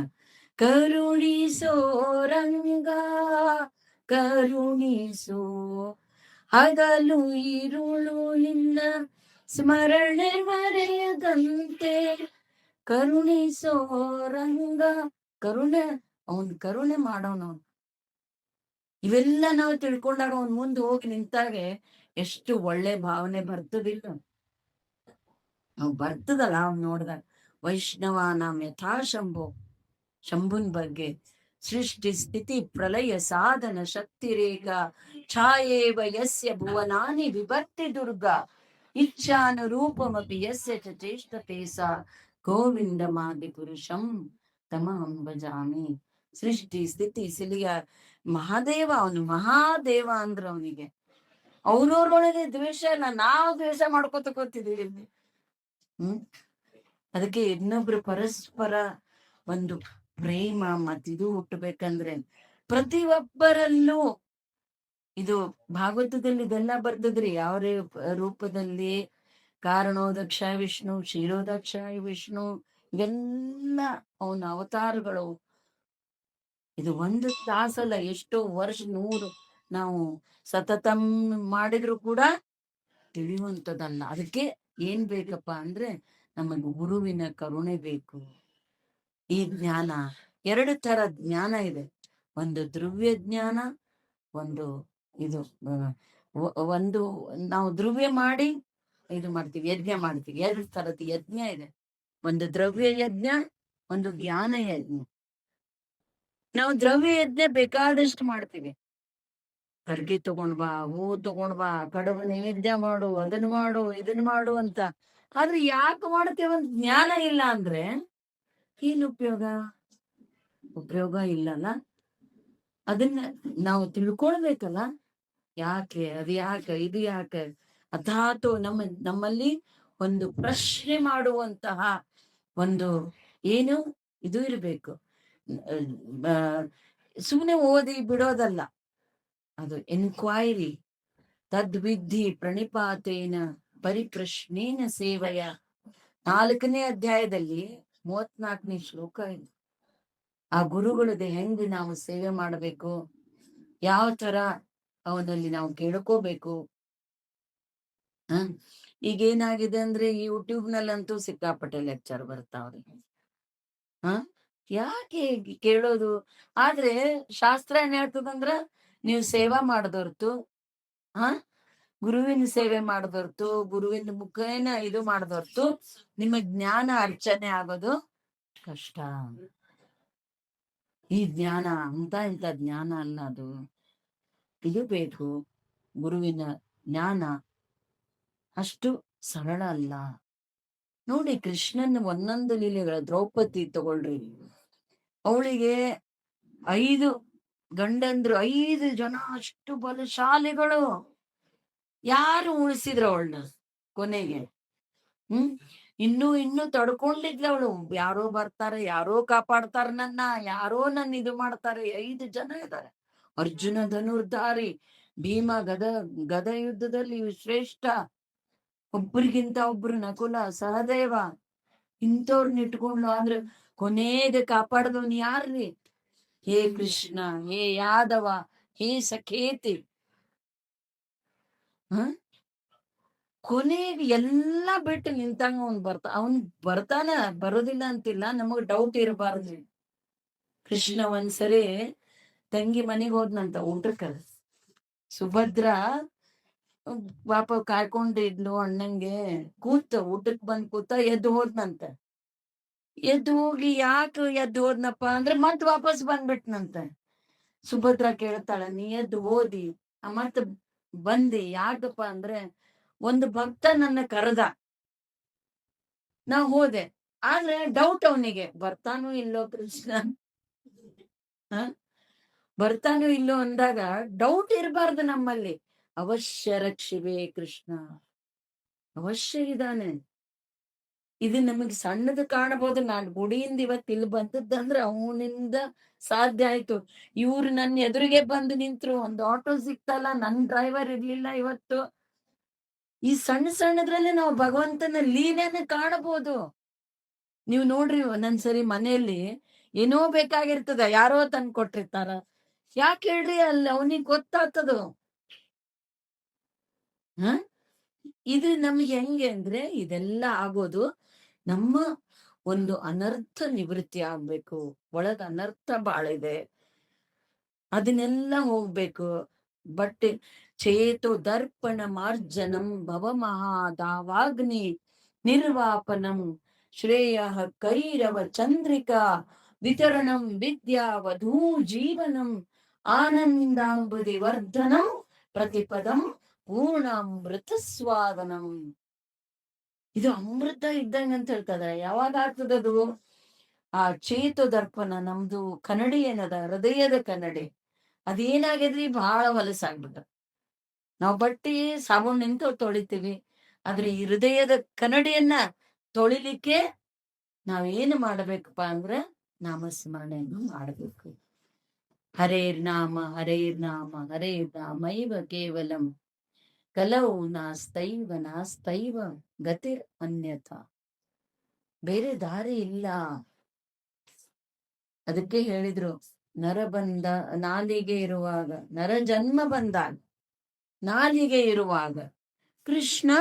ಕರುಣಿಸೋ ರಂಗ ಕರುಣಿಸೋ, ಹಗಲು ಇರುಳು ನಿನ್ನ ಸ್ಮರಣೆ ಮರೆಯದಂತೆ. ಕರುಣಿಸೋ ರಂಗ, ಕರುಣೆ, ಅವನ್ ಕರುಣೆ ಮಾಡೋನು. ಇವೆಲ್ಲ ನಾವು ತಿಳ್ಕೊಂಡಾಗ ಅವನ್ ಮುಂದೆ ಹೋಗಿ ನಿಂತಾಗೆ ಎಷ್ಟು ಒಳ್ಳೆ ಭಾವನೆ ಬರ್ತದಿಲ್ಲ? ನಾವು ಬರ್ತದಲ್ಲ ಅವ್ನ್ ನೋಡ್ದಾಗ. ವೈಷ್ಣವ ನಾಮ್ ಯಥಾ ಶಂಭೋ, ಶಂಭುನ್ ಬಗ್ಗೆ ಸೃಷ್ಟಿ ಸ್ಥಿತಿ ಪ್ರಲಯ ಸಾಧನ ಶಕ್ತಿ ರೇಖ ಛಾಯೇವ ಯಸ್ಯ ಭುವನಾನಿ ವಿಭಕ್ತಿ ದುರ್ಗ ಇಚ್ಛಾನುರೂಪಮಪಿ ಯಸ್ಯ ಚ ಚೇಷ್ಟತೆ ಸಾ ಗೋವಿಂದಮಾದಿ ಪುರುಷಂ ತಮಹಂ ಭಜಾಮಿ. ಸೃಷ್ಟಿ ಸ್ಥಿತಿ ಸಿಲಿಯ ಮಹಾದೇವ, ಅವನು ಮಹಾದೇವ ಅಂದ್ರ ಅವನಿಗೆ ಅವ್ರವ್ರೊಳಗೆ ದ್ವೇಷ ಇಲ್ಲ, ನಾವು ದ್ವೇಷ ಮಾಡ್ಕೊತ ಕೂತಿದೀವಿ. ಅದಕ್ಕೆ ಇನ್ನೊಬ್ರು ಪರಸ್ಪರ ಒಂದು ಪ್ರೇಮ ಮತ್ತಿದು ಹುಟ್ಟಬೇಕಂದ್ರೆ ಪ್ರತಿಯೊಬ್ಬರಲ್ಲೂ ಇದು ಭಾಗವತದಲ್ಲಿ ಇದೆಲ್ಲ ಬರ್ತದ್ರಿ. ಯಾವ ರೂಪದಲ್ಲಿ ಕಾರಣೋದಕ್ಷ ವಿಷ್ಣು, ಕ್ಷೀರೋದಕ್ಷ ವಿಷ್ಣು, ಇವೆಲ್ಲ ಅವನ ಅವತಾರಗಳು. ಇದು ಒಂದು ತಾಸಲ್ಲ, ಎಷ್ಟೋ ವರ್ಷ 100 ನಾವು ಸತತಂ ಮಾಡಿದ್ರು ಕೂಡ ತಿಳಿಯುವಂಥದ್ದಲ್ಲ. ಅದಕ್ಕೆ ಏನ್ ಬೇಕಪ್ಪ ಅಂದ್ರೆ ನಮಗೆ ಗುರುವಿನ ಕರುಣೆ ಬೇಕು. ಈ ಜ್ಞಾನ 2 ತರ ಜ್ಞಾನ ಇದೆ. ಒಂದು ದ್ರವ್ಯ ಜ್ಞಾನ, ಒಂದು ಇದು ಒಂದು ನಾವು ದ್ರವ್ಯ ಮಾಡಿ ಇದು ಮಾಡ್ತೀವಿ, ಯಜ್ಞ ಮಾಡ್ತೀವಿ. 2 ತರದ ಯಜ್ಞ ಇದೆ. ಒಂದು ದ್ರವ್ಯ ಯಜ್ಞ, ಒಂದು ಜ್ಞಾನ ಯಜ್ಞ. ನಾವು ದ್ರವ್ಯ ಯಜ್ಞ ಬೇಕಾದಷ್ಟು ಮಾಡ್ತೀವಿ. ಕರ್ಗಿ ತಗೊಂಡ್ ಬಾ, ಹೂ ತಗೊಂಡ್ ಬಾ, ಕಡುಬು ನೈವೇದ್ಯ ಮಾಡು, ಅದನ್ನ ಮಾಡು, ಇದನ್ನ ಮಾಡು ಅಂತ. ಆದ್ರೆ ಯಾಕೆ ಮಾಡ್ತೇವಂತ ಜ್ಞಾನ ಇಲ್ಲ ಅಂದ್ರೆ ಏನ್ ಉಪಯೋಗ? ಉಪಯೋಗ ಇಲ್ಲಲ್ಲ. ಅದನ್ನ ನಾವು ತಿಳ್ಕೊಳ್ಬೇಕಲ್ಲ, ಯಾಕೆ, ಅದು ಯಾಕೆ, ಇದು ಯಾಕೆ. ಅಥಾತು ನಮ್ಮಲ್ಲಿ ಒಂದು ಪ್ರಶ್ನೆ ಮಾಡುವಂತಹ ಒಂದು ಏನು ಇದು ಇರ್ಬೇಕು. ಸುಮ್ಮನೆ ಓದಿ ಬಿಡೋದಲ್ಲ, ಅದು ಎನ್ಕ್ವೈರಿ. ತದ್ವಿಧಿ ಪ್ರಣಿಪಾತೇನ ಪರಿಪ್ರಶ್ನೇನ ಸೇವೆಯ 4ನೇ ಅಧ್ಯಾಯದಲ್ಲಿ 34ನೇ ಶ್ಲೋಕ ಇದೆ. ಆ ಗುರುಗಳದ್ದು ಹೆಂಗ್ ನಾವು ಸೇವೆ ಮಾಡಬೇಕು, ಯಾವ ತರ ಅವನಲ್ಲಿ ನಾವು ಕೇಳ್ಕೋಬೇಕು. ಈಗೇನಾಗಿದೆ ಅಂದ್ರೆ ಈ ಯೂಟ್ಯೂಬ್ ನಲ್ಲಂತೂ ಸಿಕ್ಕಾಪಟ್ಟೆ ಲೆಕ್ಚರ್ ಬರ್ತಾವ್ರಿ. ಯಾಕೆ ಕೇಳೋದು? ಆದ್ರೆ ಶಾಸ್ತ್ರ ಏನ್ ಹೇಳ್ತದಂದ್ರ, ನೀವು ಸೇವಾ ಮಾಡದೊರ್ತು, ಗುರುವಿನ ಸೇವೆ ಮಾಡದೊರ್ತು, ಗುರುವಿನ ಮುಖೇನ ಇದು ಮಾಡದೊರ್ತು ನಿಮ್ಮ ಜ್ಞಾನ ಅರ್ಚನೆ ಆಗೋದು ಕಷ್ಟ. ಈ ಜ್ಞಾನ ಇಂಥ ಜ್ಞಾನ ಅಲ್ಲ, ಅದು ಇದು ಬೇಕು. ಗುರುವಿನ ಜ್ಞಾನ ಅಷ್ಟು ಸರಳ ಅಲ್ಲ. ನೋಡಿ ಕೃಷ್ಣನ ಒಂದೊಂದು ಲೀಲೆಗಳ, ದ್ರೌಪದಿ ತಗೊಳ್ರಿ, ಅವಳಿಗೆ 5 ಗಂಡಂದ್ರು, 5 ಜನ ಅಷ್ಟು ಬಲಶಾಲಿಗಳು. ಯಾರು ಉಳಿಸಿದ್ರು ಅವಳನ್ನ ಕೊನೆಗೆ? ಇನ್ನೂ ತಡ್ಕೊಂಡಿದ್ಲ ಅವಳು. ಯಾರೋ ಬರ್ತಾರೆ, ಯಾರೋ ಕಾಪಾಡ್ತಾರ ನನ್ನ, ಯಾರೋ ನನ್ನ ಇದು ಮಾಡ್ತಾರೆ. 5 ಜನ ಇದ್ದಾರೆ. ಅರ್ಜುನ ಧನುರ್ಧಾರಿ, ಭೀಮ ಗದ ಯುದ್ಧದಲ್ಲಿ ಶ್ರೇಷ್ಠ, ಒಬ್ರಿಗಿಂತ ಒಬ್ರು ನಕುಲ ಸಹದೇವ ಇಂಥವ್ರನ್ನ ಇಟ್ಕೊಂಡು ಅಂದ್ರೆ ಕೊನೆಗೆ ಕಾಪಾಡದವನ್ ಯಾರ್ರಿ? ಹೇ ಕೃಷ್ಣ, ಹೇ ಯಾದವ, ಹೇ ಸಖೇತಿ. ಹ ಕೊನೆಗೆ ಎಲ್ಲಾ ಬಿಟ್ಟು ನಿಂತಂಗ ಅವನ್ ಬರ್ತಾನ, ಬರೋದಿಲ್ಲ ಅಂತಿಲ್ಲ, ನಮಗ್ ಡೌಟ್ ಇರಬಾರ್ದು. ಕೃಷ್ಣ ಒಂದ್ಸರಿ ತಂಗಿ ಮನೆಗ್ ಹೋದ್ನಂತ ಊಟಕ್ಕ. ಸುಭದ್ರ ಪಾಪ ಕಾಯ್ಕೊಂಡಿದ್ಲು ಅಣ್ಣಂಗೆ. ಊಟಕ್ ಬಂದ್ ಕೂತ ಎದ್ದು ಹೋದ್ನಂತ. ಎದ್ದು ಹೋಗಿ ಯಾಕೆ ಎದ್ದು ಹೋದ್ನಪ್ಪ ಅಂದ್ರೆ ಮತ್ ವಾಪಸ್ ಬಂದ್ಬಿಟ್ನಂತ. ಸುಭದ್ರ ಕೇಳ್ತಾಳ, ನೀ ಎದ್ದು ಹೋದಿ ಮತ್ ಬಂದಿ ಯಾಕಪ್ಪ ಅಂದ್ರೆ ಒಂದು ಭಕ್ತ ನನ್ನ ಕರೆದ, ನಾ ಹೋದೆ. ಆದ್ರೆ ಡೌಟ್ ಅವನಿಗೆ, ಬರ್ತಾನೋ ಇಲ್ಲೋ ಕೃಷ್ಣ, ಬರ್ತಾನೋ ಇಲ್ಲೋ ಅಂದಾಗ ಡೌಟ್ ಇರಬಾರ್ದು ನಮ್ಮಲ್ಲಿ. ಅವಶ್ಯ ರಕ್ಷಿವೆ ಕೃಷ್ಣ, ಅವಶ್ಯ ಇದ್ದಾನೆ. ಇದು ನಮಗ್ ಸಣ್ಣದು ಕಾಣಬಹುದು. ನಾನ್ ಗುಡಿಯಿಂದ ಇವತ್ತು ಇಲ್ಲಿ ಬಂದದ್ದಂದ್ರೆ ಅವನಿಂದ ಸಾಧ್ಯ ಆಯ್ತು. ಇವ್ರು ನನ್ನ ಎದುರಿಗೆ ಬಂದು ನಿಂತ್ರು, ಒಂದು ಆಟೋ ಸಿಕ್ತಲ್ಲ, ನನ್ ಡ್ರೈವರ್ ಇರ್ಲಿಲ್ಲ ಇವತ್ತು. ಈ ಸಣ್ಣ ಸಣ್ಣದ್ರಲ್ಲಿ ನಾವು ಭಗವಂತನ ಲೀಲೆನ ಕಾಣಬಹುದು. ನೀವು ನೋಡ್ರಿ, ಒಂದೊಂದ್ಸರಿ ಮನೆಯಲ್ಲಿ ಏನೋ ಬೇಕಾಗಿರ್ತದ, ಯಾರೋ ತಂದ್ ಕೊಟ್ಟಿರ್ತಾರ. ಯಾಕೆ ಹೇಳ್ರಿ, ಅಲ್ಲಿ ಅವನಿಗೆ ಗೊತ್ತಾಗ್ತದ. ಹ ಇದು ನಮ್ಗೆ ಹೆಂಗೆ ಅಂದ್ರೆ, ಇದೆಲ್ಲ ಆಗೋದು ನಮ್ಮ ಒಂದು ಅನರ್ಥ ನಿವೃತ್ತಿ ಆಗ್ಬೇಕು. ಒಳಗ ಅನರ್ಥ ಬಾಳಿದೆ, ಅದನ್ನೆಲ್ಲ ಹೋಗ್ಬೇಕು. ಬಟ್ ಚೇತು ದರ್ಪಣ ಮಾರ್ಜನಂ ಭವ ಮಹಾದಾವಾಗ್ನಿ ನಿರ್ವಾಪನಂ ಶ್ರೇಯ ಕೈರವ ಚಂದ್ರಿಕಾ ವಿತರಣಂ ವಿದ್ಯಾ ವಧೂ ಜೀವನಂ ಆನಂದಾಂಬುದಿ ವರ್ಧನಂ ಪ್ರತಿಪದಂ ಪೂರ್ಣಾಮೃತ ಸ್ವಾದನಂ. ಇದು ಅಮೃತ ಇದ್ದಂಗ ಅಂತ ಹೇಳ್ತದ. ಯಾವಾಗ ಆಗ್ತದದು? ಆ ಚೇತು ದರ್ಪಣ, ನಮ್ದು ಕನ್ನಡಿ ಏನದ, ಹೃದಯದ ಕನ್ನಡಿ, ಅದೇನಾಗಿದ್ರಿ ಬಹಳ ಹೊಲಸಾಗ್ಬಿಟ್ಟ. ನಾವು ಬಟ್ಟಿ ಸಾಬೂನ್ ನಿಂತು ತೊಳಿತೀವಿ, ಆದ್ರೆ ಈ ಹೃದಯದ ಕನ್ನಡಿಯನ್ನ ತೊಳಿಲಿಕ್ಕೆ ನಾವೇನು ಮಾಡ್ಬೇಕಪ್ಪ ಅಂದ್ರೆ ನಾಮಸ್ಮರಣೆಯನ್ನು ಮಾಡಬೇಕು. ಹರೇರ್ ನಾಮ ಹರೇರ್ ನಾಮ ಹರೇರ್ ನಾಮೈವ ಕೇವಲಂ ಕಲವು ನಾಸ್ತೈವ ನಾಸ್ತೈವ ಗತಿರ್ ಅನ್ಯಥ. ಬೇರೆ ದಾರಿ ಇಲ್ಲ. ಅದಕ್ಕೆ ಹೇಳಿದ್ರು, ನರ ಬಂದ ನಾಲಿಗೆ ಇರುವಾಗ, ನರ ಜನ್ಮ ಬಂದಾಗ ನಾಲಿಗೆ ಇರುವಾಗ ಕೃಷ್ಣ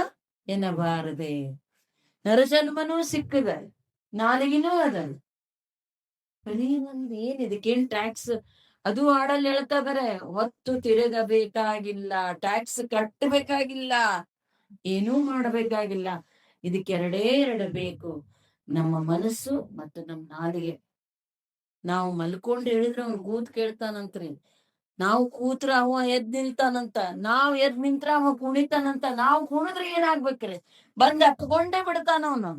ಎನ್ನಬಾರದೆ. ನರಜನ್ಮನೂ ಸಿಕ್ಕದ, ನಾಲಿಗೆನೂ ಅದ. ಬರೀ ಒಂದ್ ಇದಕ್ಕೇನ್ ಟ್ಯಾಕ್ಸ್ ಅದು ಹಾಡಲ್ಲಿ ಹೇಳ್ತಾ ಇದಾರೆ, ಹೊತ್ತು ತಿರುಗಬೇಕಾಗಿಲ್ಲ, ಟ್ಯಾಕ್ಸ್ ಕಟ್ಟಬೇಕಾಗಿಲ್ಲ, ಏನೂ ಮಾಡಬೇಕಾಗಿಲ್ಲ. ಇದಕ್ಕೆ ಎರಡು ಬೇಕು, ನಮ್ಮ ಮನಸ್ಸು ಮತ್ತು ನಮ್ಮ ನಾಲಿಗೆ. ನಾವು ಮಲ್ಕೊಂಡ್ ಹೇಳಿದ್ರೆ ಅವ್ನು ಕೂತ್ ಕೇಳ್ತಾನಂತ್ರಿ, ನಾವು ಕೂತ್ರ ಅವ ಎದ್ ನಿಲ್ತಾನಂತ, ನಾವ್ ಎದ್ ನಿಂತ್ರ ಅವ ಕುಣಿತಾನಂತ. ನಾವು ಕುಣಿದ್ರೆ ಏನಾಗ್ಬೇಕ್ರಿ, ಬಂದ್ ಹತ್ಕೊಂಡೇ ಬಿಡ್ತಾನ ಅವನು.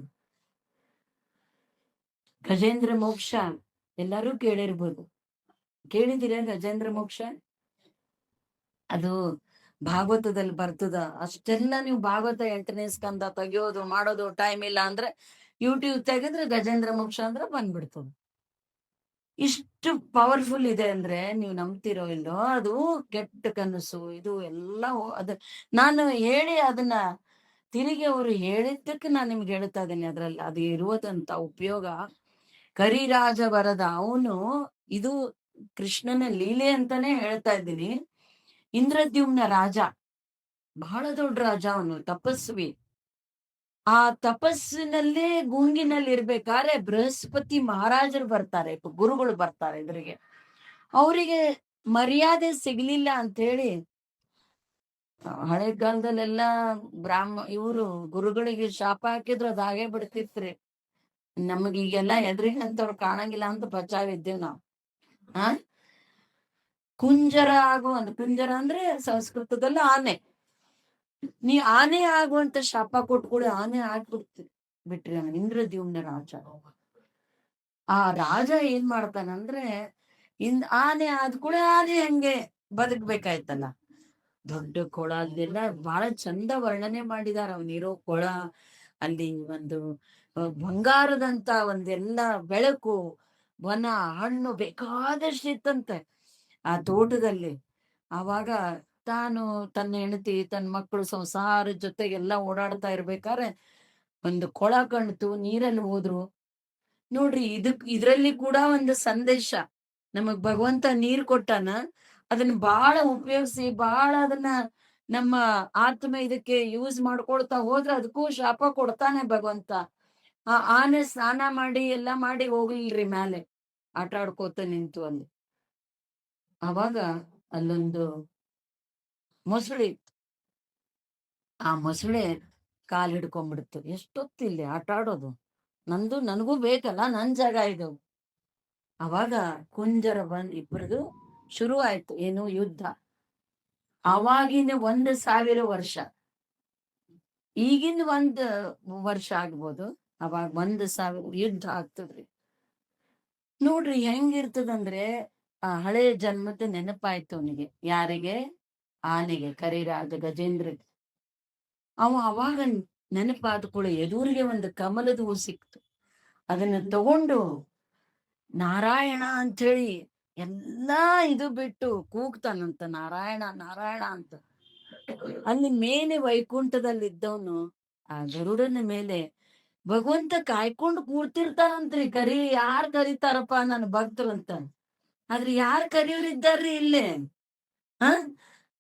ಗಜೇಂದ್ರ ಮೋಕ್ಷ ಎಲ್ಲರೂ ಕೇಳಿರ್ಬೋದು. ಕೇಳಿದಿರ ಗಜೇಂದ್ರ ಮೋಕ್ಷ? ಅದು ಭಾಗವತದಲ್ಲಿ ಬರ್ತದ. ಅಷ್ಟೆಲ್ಲ ನೀವು ಭಾಗವತ 8ನೇ ಸ್ಕಂದ ತೆಗಿಯೋದು ಮಾಡೋದು ಟೈಮ್ ಇಲ್ಲ ಅಂದ್ರೆ ಯೂಟ್ಯೂಬ್ ತೆಗೆದ್ರೆ ಗಜೇಂದ್ರ ಮೋಕ್ಷ ಅಂದ್ರೆ ಬಂದ್ಬಿಡ್ತದ. ಇಷ್ಟು ಪವರ್ಫುಲ್ ಇದೆ ಅಂದ್ರೆ ನೀವು ನಂಬ್ತಿರೋ ಇಲ್ಲೋ, ಅದು ಕೆಟ್ಟ ಕನಸು ಇದು ಎಲ್ಲ. ನಾನು ಹೇಳಿ ಅದನ್ನ ತಿರುಗಿ ಅವರು ಹೇಳಿದ್ದಕ್ಕೆ ನಾನು ನಿಮ್ಗೆ ಹೇಳ್ತಾ ಇದ್ದೀನಿ. ಅದ್ರಲ್ಲಿ ಅದು ಇರುವುದಂತ ಉಪಯೋಗ. ಕರಿರಾಜ ಬರದ ಅವನು, ಇದು ಕೃಷ್ಣನ ಲೀಲೆ ಅಂತಾನೆ ಹೇಳ್ತಾ ಇದ್ದೀನಿ. ಇಂದ್ರದ್ಯುಮ್ನ ರಾಜ, ಬಹಳ ದೊಡ್ಡ ರಾಜ, ಅವನು ತಪಸ್ವಿ. ಆ ತಪಸ್ಸಿನಲ್ಲೇ ಗುಂಗಿನಲ್ಲಿ ಇರ್ಬೇಕಾದ್ರೆ ಬೃಹಸ್ಪತಿ ಮಹಾರಾಜರು ಬರ್ತಾರೆ, ಗುರುಗಳು ಬರ್ತಾರೆ ಎದುರಿಗೆ. ಅವರಿಗೆ ಮರ್ಯಾದೆ ಸಿಗ್ಲಿಲ್ಲ ಅಂತ ಹೇಳಿ, ಹಳೆ ಕಾಲದಲ್ಲೆಲ್ಲ ಇವರು ಗುರುಗಳಿಗೆ ಶಾಪ ಹಾಕಿದ್ರು ಅದು ಹಾಗೆ ಬಿಡ್ತಿತ್ರಿ. ನಮಗೀಗೆಲ್ಲ ಎದುರಿಗೆ ಅಂತವ್ರು ಕಾಣಂಗಿಲ್ಲ ಅಂತ ಬಚಾವಿದ್ದೇವ್ ನಾವು. ಕುಂಜರ ಕುಂಜರ ಅಂದ್ರೆ ಸಂಸ್ಕೃತದಲ್ಲಿ ಆನೆ. ನೀ ಆನೆ ಆಗುವಂತ ಶಾಪ ಕೊಟ್ಕೊಳ್ಳಿ, ಆನೆ ಬಿಟ್ರಿ ಇಂದ್ರದ್ಯುಮ್ನ ರಾಜ. ಆ ರಾಜ ಏನ್ ಮಾಡ್ತಾನಂದ್ರೆ, ಆನೆ ಆದ್ ಕೂಡ ಆನೆ ಹಂಗೆ ಬದುಕ್ಬೇಕಾಯ್ತಲ್ಲ. ದೊಡ್ಡ ಕೊಳ, ಅಲ್ಲೆಲ್ಲ ಬಹಳ ಚಂದ ವರ್ಣನೆ ಮಾಡಿದಾರ. ಅವನಿರೋ ಕೊಳ, ಅಲ್ಲಿ ಒಂದು ಬಂಗಾರದಂತ ಒಂದೆಲ್ಲ ಬೆಳಕು, ವನ, ಹಣ್ಣು ಬೇಕಾದಷ್ಟು ಇತ್ತಂತೆ ಆ ತೋಟದಲ್ಲಿ. ಆವಾಗ ತಾನು ತನ್ನ ಹೆಂಡತಿ ತನ್ನ ಮಕ್ಕಳು ಸಂಸಾರದ ಜೊತೆಗೆಲ್ಲ ಓಡಾಡ್ತಾ ಇರ್ಬೇಕಾದ್ರೆ ಒಂದು ಕೊಳ ಕಾಣ್ತು, ನೀರಲ್ಲಿ ಹೋದ್ರು. ನೋಡ್ರಿ ಇದ್ರಲ್ಲಿ ಕೂಡ ಒಂದು ಸಂದೇಶ. ನಮಗ್ ಭಗವಂತ ನೀರ್ ಕೊಟ್ಟಾನ, ಅದನ್ನ ಬಹಳ ಉಪಯೋಗಿಸಿ ಬಹಳ ಅದನ್ನ ನಮ್ಮ ಆತ್ಮ ಇದಕ್ಕೆ ಯೂಸ್ ಮಾಡ್ಕೊಳ್ತಾ ಹೋದ್ರೆ ಅದಕ್ಕೂ ಶಾಪ ಕೊಡ್ತಾನೆ ಭಗವಂತ. ಆ ಆನೆ ಸ್ನಾನ ಮಾಡಿ ಎಲ್ಲಾ ಮಾಡಿ ಹೋಗ್ಲಿಲ್ರಿ ಮ್ಯಾಲೆ, ಆಟ ಆಡ್ಕೋತ ನಿಂತು ಅಲ್ಲಿ. ಅವಾಗ ಅಲ್ಲೊಂದು ಮೊಸಳೆ ಇತ್ತು. ಆ ಮೊಸಳೆ ಕಾಲ್ ಹಿಡ್ಕೊಂಡ್ಬಿಡ್ತು. ಎಷ್ಟೊತ್ತಿಲ್ಲಿ ಆಟ ಆಡೋದು, ನನಗೂ ಬೇಕಲ್ಲ, ನನ್ ಜಾಗ ಇದು. ಅವಾಗ ಕುಂಜರ ಬಂದ್ ಇಬ್ಬರದು ಶುರು ಆಯ್ತು, ಏನು ಯುದ್ಧ. ಅವಾಗಿನ 1,000 ವರ್ಷ, ಈಗಿನ 1 ವರ್ಷ ಆಗ್ಬೋದು, ಅವಾಗ 1,000 ಯುದ್ಧ ಆಗ್ತದ್ರಿ. ನೋಡ್ರಿ ಹೆಂಗಿರ್ತದಂದ್ರೆ ಆ ಹಳೆ ಜನ್ಮದ ನೆನಪಾಯ್ತು ಅವನಿಗೆ. ಯಾರಿಗೆ? ಆನೆಗೆ, ಕರಿರಾಜ ಗಜೇಂದ್ರಗೆ. ಅವಾಗ ನೆನಪಾದ ಕೂಡ ಎದುರಿಗೆ ಒಂದು ಕಮಲದ ಹೂ ಸಿಕ್ತು. ಅದನ್ನ ತಗೊಂಡು ನಾರಾಯಣ ಅಂತ ಹೇಳಿ ಎಲ್ಲಾ ಇದು ಬಿಟ್ಟು ಕೂಗ್ತಾನಂತ, ನಾರಾಯಣ ನಾರಾಯಣ ಅಂತ. ಅಲ್ಲಿ ಮೇಲೆ ವೈಕುಂಠದಲ್ಲಿದ್ದವನು ಆ ಗರುಡನ ಮೇಲೆ ಭಗವಂತ ಕಾಯ್ಕೊಂಡು ಕೂರ್ತಿರ್ತಾನಂತ್ರಿ. ಯಾರ್ ಕರೀತಾರಪ್ಪ ನನ್ನ ಭಕ್ತರು ಅಂತ. ಆದ್ರೆ ಯಾರ್ ಕರೆಯೋರಿದ್ದಾರ್ರಿ ಇಲ್ಲೇ? ಹ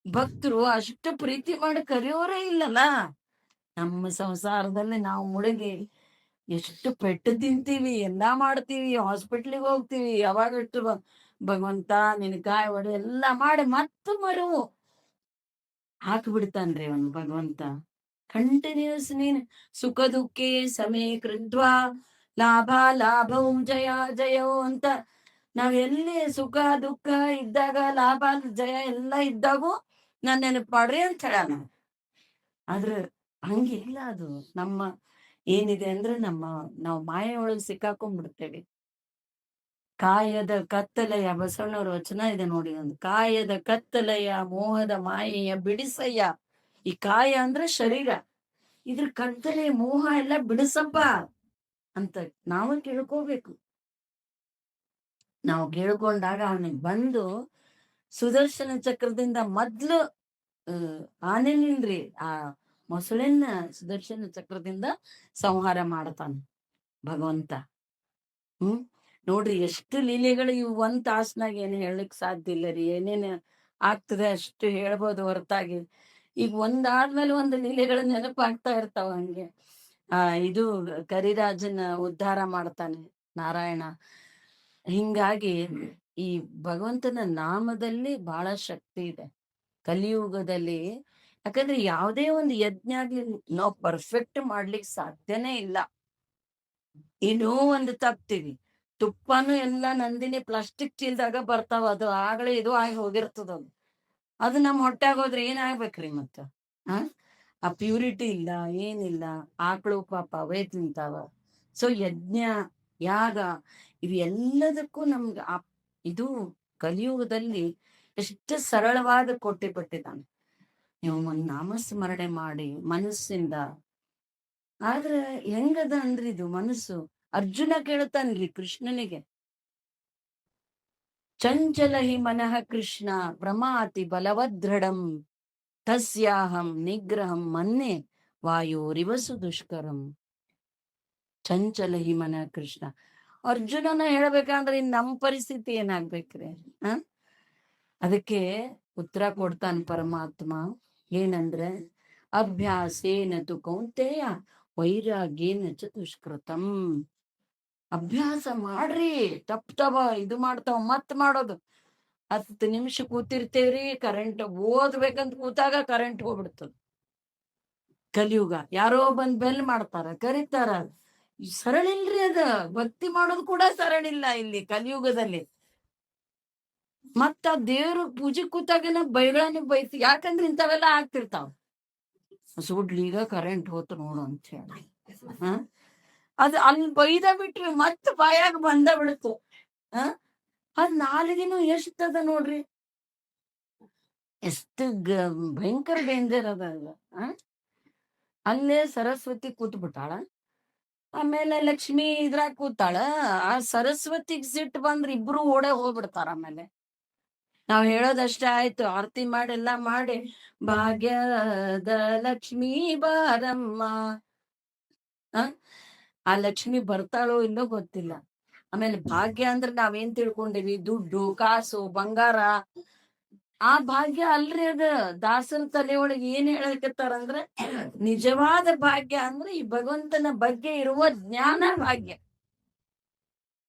ಭಕ್ತರು ಅಷ್ಟು ಪ್ರೀತಿ ಮಾಡಿ ಕರೆಯೋರೇ ಇಲ್ಲಲ್ಲ. ನಮ್ಮ ಸಂಸಾರದಲ್ಲಿ ನಾವು ಮುಳುಗಿ ಎಷ್ಟು ಪೆಟ್ಟು ತಿಂತೀವಿ, ಎಲ್ಲಾ ಮಾಡ್ತೀವಿ, ಹಾಸ್ಪಿಟ್ಲಿಗೆ ಹೋಗ್ತೀವಿ. ಯಾವಾಗ ಎಷ್ಟು ಭಗವಂತ ನಿನ್ ಕಾಯಿ ಹೊಡೆ ಎಲ್ಲಾ ಮಾಡಿ ಮತ್ತ ಮರುವು ಹಾಕ್ಬಿಡ್ತಾನ್ರಿ ಅವನು ಭಗವಂತ. ಕಂಟಿನ್ಯೂಸ್ ನೀನ್ ಸುಖ ದುಃಖೇ ಸಮೇ ಕೃತ್ವಾ ಲಾಭ ಲಾಭವು ಜಯ ಜಯವು ಅಂತ. ನಾವ್ ಎಲ್ಲಿ ಸುಖ ದುಃಖ ಇದ್ದಾಗ, ಲಾಭ ಜಯ ಎಲ್ಲ ಇದ್ದಾಗೂ ನಾನ್ ನೆನಪಾಡ್ರಿ ಅಂತ ಹೇಳ. ಆದ್ರೆ ಹಂಗಿಲ್ಲ ಅದು. ನಮ್ಮ ಏನಿದೆ ಅಂದ್ರೆ ನಾವು ಮಾಯೆ ಒಳಗೆ ಸಿಕ್ಕಾಕೊಂಡ್ಬಿಡ್ತೇವೆ. ಕಾಯದ ಕತ್ತಲೆಯ, ಬಸವಣ್ಣವ್ರ ವಚನ ಇದೆ ನೋಡಿ ಒಂದು, ಕಾಯದ ಕತ್ತಲೆಯ ಮೋಹದ ಮಾಯೆಯ ಬಿಡಿಸಯ್ಯ. ಈ ಕಾಯ ಅಂದ್ರೆ ಶರೀರ, ಇದ್ರ ಕತ್ತಲೆ ಮೋಹ ಎಲ್ಲ ಬಿಡಿಸಪ್ಪ ಅಂತ ನಾವು ಕೇಳ್ಕೋಬೇಕು. ನಾವು ಕೇಳ್ಕೊಂಡಾಗ ಅವನಿಗೆ ಬಂದು ಸುದರ್ಶನ ಚಕ್ರದಿಂದ ಮೊದ್ಲು ಆನೆನಿಲ್ರಿ, ಆ ಮೊಸಳೆನ್ನ ಸುದರ್ಶನ ಚಕ್ರದಿಂದ ಸಂಹಾರ ಮಾಡ್ತಾನ ಭಗವಂತ. ನೋಡ್ರಿ ಎಷ್ಟು ಲೀಲೆಗಳು ಇವು. 1 ತಾಸ್ನಾಗ ಏನು ಹೇಳಕ್ ಸಾಧ್ಯ ಇಲ್ಲ ರೀ. ಏನೇನು ಆಗ್ತದೆ ಅಷ್ಟು ಹೇಳ್ಬೋದು ಹೊರತಾಗಿ. ಈಗ ಒಂದಾದ್ಮೇಲೆ ಒಂದು ಲೀಲೆಗಳು ನೆನಪಾಗ್ತಾ ಇರ್ತಾವ ಹಂಗೆ. ಇದು ಕರಿರಾಜನ ಉದ್ಧಾರ ಮಾಡ್ತಾನೆ ನಾರಾಯಣ. ಹಿಂಗಾಗಿ ಈ ಭಗವಂತನ ನಾಮದಲ್ಲಿ ಬಹಳ ಶಕ್ತಿ ಇದೆ ಕಲಿಯುಗದಲ್ಲಿ. ಯಾಕಂದ್ರೆ ಯಾವುದೇ ಒಂದು ಯಜ್ಞ ಆಗ್ಲಿ ನಾವು ಪರ್ಫೆಕ್ಟ್ ಮಾಡ್ಲಿಕ್ಕೆ ಸಾಧ್ಯನೇ ಇಲ್ಲ. ಏನೋ ಒಂದು ತಪ್ತೀವಿ. ತುಪ್ಪನು ಎಲ್ಲ ನಂದಿನಿ ಪ್ಲಾಸ್ಟಿಕ್ ಚೀಲ್ದಾಗ ಬರ್ತಾವ, ಅದು ಆಗಲೇ ಇದು ಆಗಿ ಹೋಗಿರ್ತದ. ಅದು ನಮ್ಮ ಹೊಟ್ಯಾಗ ಹೋದ್ರೆ ಏನಾಗ್ಬೇಕ್ರಿ ಮತ್ತ? ಆ ಪ್ಯೂರಿಟಿ ಇಲ್ಲ, ಏನಿಲ್ಲ. ಆಕಳು ಪಾಪ ಅವೇ ತಿಂತಾವ. ಸೊ ಯಜ್ಞ ಯಾಗ ಇವು ಎಲ್ಲದಕ್ಕೂ ನಮ್ಗೆ ಇದು ಕಲಿಯುಗದಲ್ಲಿ ಎಷ್ಟು ಸರಳವಾದ ಕೊಟ್ಟಿದ್ದಾನೆ. ನೀವು ಒಂದು ನಾಮಸ್ಮರಣೆ ಮಾಡಿ ಮನಸ್ಸಿಂದ. ಆದ್ರೆ ಹೆಂಗದ ಅಂದ್ರೆ ಇದು ಮನಸ್ಸು. ಅರ್ಜುನ ಕೇಳ್ತಾನ್ರಿ ಕೃಷ್ಣನಿಗೆ, ಚಂಚಲ ಹಿ ಮನಃ ಕೃಷ್ಣ ಪ್ರಮಾತಿ ಬಲವದೃಢಂ ತಸ್ಯಾಹಂ ನಿಗ್ರಹಂ ಮನ್ನೆ ವಾಯೋರಿವಸು ದುಷ್ಕರಂ. ಚಂಚಲ ಹಿ ಮನಃ ಕೃಷ್ಣ. ಅರ್ಜುನನ ಹೇಳ್ಬೇಕಂದ್ರೆ ಇನ್ ನಮ್ ಪರಿಸ್ಥಿತಿ ಏನಾಗ್ಬೇಕ್ರಿ? ಅದಕ್ಕೆ ಉತ್ತರ ಕೊಡ್ತಾನ ಪರಮಾತ್ಮ. ಏನಂದ್ರೆ ಅಭ್ಯಾಸೇನ ತು ಕೌಂತೆಯ ವೈರಾಗ್ಯೇನ ಚ ದುಷ್ಕೃತಂ. ಅಭ್ಯಾಸ ಮಾಡ್ರಿ. ತಪ್ತವ ಇದು ಮಾಡ್ತಾವ ಮತ್ ಮಾಡೋದು. 10 ನಿಮಿಷ ಕೂತಿರ್ತೇವ್ರಿ, ಕರೆಂಟ್ ಓದ್ಬೇಕಂತ ಕೂತಾಗ ಕರೆಂಟ್ ಹೋಗ್ಬಿಡ್ತದ. ಕಲಿಯುಗ. ಯಾರೋ ಬಂದ್ ಬೆಲ್ ಮಾಡ್ತಾರ, ಕರೀತಾರ. ಸರಳ ಇಲ್ರಿ ಅದ. ಭಕ್ತಿ ಮಾಡೋದು ಕೂಡ ಸರಳ ಇಲ್ಲ ಇಲ್ಲಿ ಕಲಿಯುಗದಲ್ಲಿ. ಮತ್ತ ದೇವ್ರ ಪೂಜೆ ಕೂತಾಗನ ಬೈಗಳನ್ನ ಬೈತಿ. ಯಾಕಂದ್ರೆ ಇಂಥವೆಲ್ಲ ಆಗ್ತಿರ್ತಾವ. ಸುಡ್ಲೀಗ ಕರೆಂಟ್ ಹೋತು ನೋಡು ಅಂತ ಹೇಳಿ ಅದು ಅಲ್ಲಿ ಬೈದ ಬಿಟ್ರಿ ಮತ್ ಬಾಯಾಗ ಬಂದ ಬಿಡ್ತು. ಅದ್ ನಾಲಿಗೆನೂ ಎಷ್ಟದ ನೋಡ್ರಿ, ಎಷ್ಟು ಭಯಂಕರ ಡೇಂಜರ್ ಅದ. ಅಲ್ಲೇ ಸರಸ್ವತಿ ಕೂತ್ ಬಿಟ್ಟಾಳ, ಆಮೇಲೆ ಲಕ್ಷ್ಮಿ ಇದ್ರಾಗ ಕೂತಾಳ. ಆ ಸರಸ್ವತಿಗ್ ಸಿಟ್ಟು ಬಂದ್ರ ಇಬ್ರು ಓಡೇ ಹೋಗ್ಬಿಡ್ತಾರ. ಆಮೇಲೆ ನಾವ್ ಹೇಳೋದಷ್ಟೇ ಆಯ್ತು, ಆರತಿ ಮಾಡಿ ಎಲ್ಲಾ ಮಾಡಿ ಭಾಗ್ಯದ ಲಕ್ಷ್ಮೀ ಬಾರಮ್ಮ, ಆ ಲಕ್ಷ್ಮಿ ಬರ್ತಾಳೋ ಇಲ್ಲೋ ಗೊತ್ತಿಲ್ಲ. ಆಮೇಲೆ ಭಾಗ್ಯ ಅಂದ್ರೆ ನಾವೇನ್ ತಿಳ್ಕೊಂಡಿವಿ, ದುಡ್ಡು ಕಾಸು ಬಂಗಾರ. ಆ ಭಾಗ್ಯ ಅಲ್ರಿ ಅದ. ದಾಸರ ತಲೆ ಒಳಗೆ ಏನ್ ಹೇಳಕತ್ತಾರಂದ್ರೆ, ನಿಜವಾದ ಭಾಗ್ಯ ಅಂದ್ರೆ ಈ ಭಗವಂತನ ಬಗ್ಗೆ ಇರುವ ಜ್ಞಾನ ಭಾಗ್ಯ.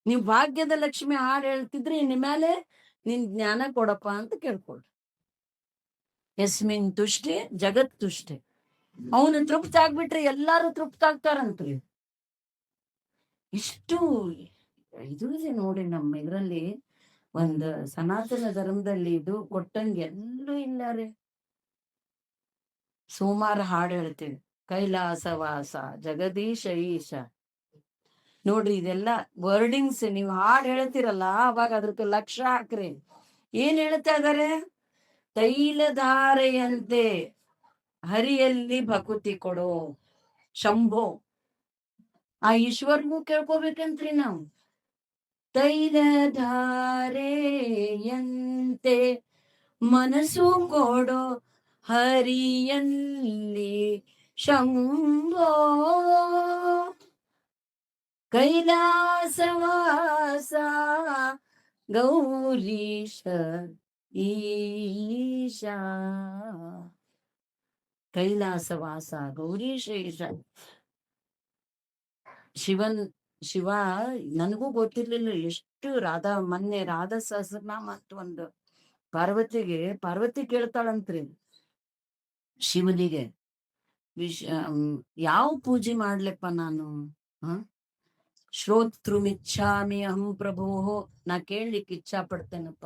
ನೀವ್ ಭಾಗ್ಯದ ಲಕ್ಷ್ಮಿ ಹಾಡು ಹೇಳ್ತಿದ್ರಿ, ಮೇಲೆ ನಿನ್ ಜ್ಞಾನ ಕೊಡಪ್ಪ ಅಂತ ಕೇಳ್ಕೊಳ್ರಿ. ಯಸ್ಮಿನ್ ತುಷ್ಟೆ ಜಗತ್ ತುಷ್ಟೆ. ಅವನು ತೃಪ್ತ ಆಗ್ಬಿಟ್ರೆ ಎಲ್ಲಾರು ತೃಪ್ತ ಆಗ್ತಾರಂತ್ರಿ. ಇಷ್ಟು ಇದು ಇದೆ ನೋಡಿ ನಮ್ಮ ಇದ್ರಲ್ಲಿ. ಒಂದ್ ಸನಾತನ ಧರ್ಮದಲ್ಲಿ ಇದು ಕೊಟ್ಟಂಗೆ ಎಲ್ಲೂ ಇಲ್ಲ ರೀ. ಸೋಮವಾರ ಹಾಡು ಹೇಳ್ತೀವಿ, ಕೈಲಾಸವಾಸ ಜಗದೀಶ ಈಶ. ನೋಡ್ರಿ ಇದೆಲ್ಲ ವರ್ಡಿಂಗ್ಸ್. ನೀವು ಹಾಡು ಹೇಳ್ತಿರಲ್ಲ, ಅವಾಗ ಅದ್ರಕ್ಕೆ ಲಕ್ಷ ಹಾಕ್ರಿ. ಏನ್ ಹೇಳ್ತಾ ಇದಾರೆ? ತೈಲಧಾರೆಯಂತೆ ಹರಿಯಲ್ಲಿ ಭಕುತಿ ಕೊಡೋ ಶಂಭೋ. ಆ ಈಶ್ವರ್ಗೂ ಕೇಳ್ಕೋಬೇಕಂತ್ರಿ ನಾವು. ತೈಲಧಾರೆಯಂತೆ ಮನಸ್ಸು ಕೊಡೋ ಹರಿಯಲ್ಲಿ ಶಂಭೋ, ಕೈಲಾಸವಾಸ ಗೌರೀಶ ಈಶ. ಕೈಲಾಸವಾಸ ಗೌರೀಶ ಈಶ. ಶಿವ ನನಗೂ ಗೊತ್ತಿರ್ಲಿಲ್ಲ ಎಷ್ಟು. ಮೊನ್ನೆ ರಾಧಾ ಸಹಸ್ರನಾಮ ಅಂತ ಒಂದು ಪಾರ್ವತಿ ಕೇಳ್ತಾಳಂತ್ರಿ ಶಿವನಿಗೆ. ಯಾವ ಪೂಜೆ ಮಾಡ್ಲಪ್ಪ ನಾನು? ಶ್ರೋತೃಮಿಚ್ಛಾಮಿ ಅಹಂ ಪ್ರಭೋ. ನಾ ಕೇಳ್ಲಿಕ್ಕೆ ಇಚ್ಛಾ ಪಡ್ತೇನಪ್ಪ.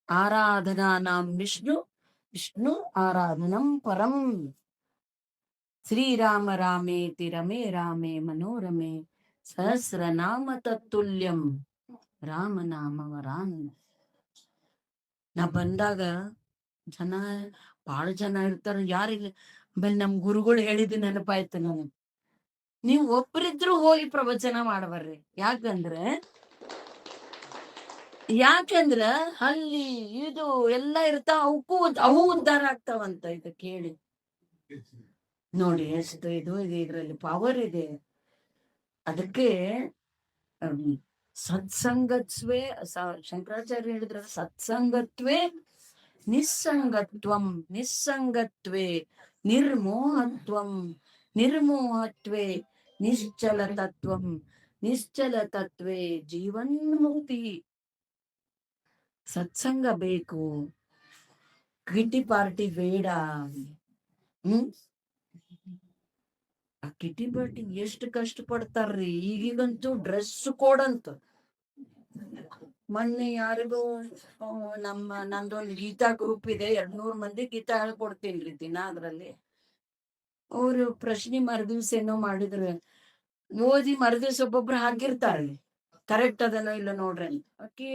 ಆರಾಧನಾ ನಾಂ ವಿಷ್ಣು ಆರಾಧನಂ ಪರಂ. ಶ್ರೀರಾಮ ರಾಮೇತಿ ರಮೇ ರಾಮೇ ಮನೋರಮೆ ಸಹಸ್ರನಾಮ ತತ್ತುಲ್ಯಂ ರಾಮನಾಮವರಾನ್. ನಾ ಬಂದಾಗ ಬಹಳ ಜನ ಇರ್ತಾರ, ಯಾರಿಲ್ಲ. ಆಮೇಲೆ ನಮ್ ಗುರುಗಳು ಹೇಳಿದ್ದು ನೆನಪಾಯ್ತು ನನಗೆ. ನೀವು ಒಬ್ಬರಿದ್ರು ಹೋಗಿ ಪ್ರವಚನ ಮಾಡಬರ್ರಿ. ಯಾಕಂದ್ರ ಅಲ್ಲಿ ಇದು ಎಲ್ಲ ಇರ್ತಾವ, ಅವು ಉದ್ಧಾರ ಆಗ್ತಾವಂತ. ಇದು ಕೇಳಿ ನೋಡಿ ಎಷ್ಟು ಇದು ಇದೆ, ಇದ್ರಲ್ಲಿ ಪವರ್ ಇದೆ. ಅದಕ್ಕೆ ಸತ್ಸಂಗತ್ವೇ, ಶಂಕರಾಚಾರ್ಯ ಹೇಳಿದ್ರ ಸತ್ಸಂಗತ್ವೇ ನಿಸ್ಸಂಗತ್ವಂ, ನಿಸ್ಸಂಗತ್ವೇ ನಿರ್ಮೋಹತ್ವಂ, ನಿರ್ಮೋಹತ್ವೇ ನಿಶ್ಚಲ ತತ್ವಂ, ನಿಶ್ಚಲ ತತ್ವೇ ಜೀವನ್ಮುಕ್ತಿ. ಸತ್ಸಂಗ ಬೇಕು, ಕಿಟಿ ಪಾರ್ಟಿ ಬೇಡ. ಆ ಕಿಟಿ ಪಾರ್ಟಿ ಎಷ್ಟು ಕಷ್ಟ ಪಡ್ತಾರ್ರಿ. ಈಗೀಗಂತೂ ಡ್ರೆಸ್ ಕೋಡ್ ಅಂತ. ಮೊನ್ನೆ ಯಾರಿಗೂ ನಂದೊಂದು ಗೀತಾ ಗ್ರೂಪ್ ಇದೆ, 200 ಮಂದಿ ಗೀತಾ ಹೇಳ್ಕೊಡ್ತೀನ್ರಿ ದಿನ. ಅದ್ರಲ್ಲಿ ಅವ್ರು ಪ್ರಶ್ನೆ ಮರುದಿವ್ಸ ಏನೋ ಮಾಡಿದ್ರು, ಓದಿ ಮರುದಿವ್ಸ ಒಬ್ಬೊಬ್ರು ಹಾಕಿರ್ತಾರ್ರಿ, ಕರೆಕ್ಟ್ ಅದನೋ ಇಲ್ಲ ನೋಡ್ರಿ. ಆಕಿ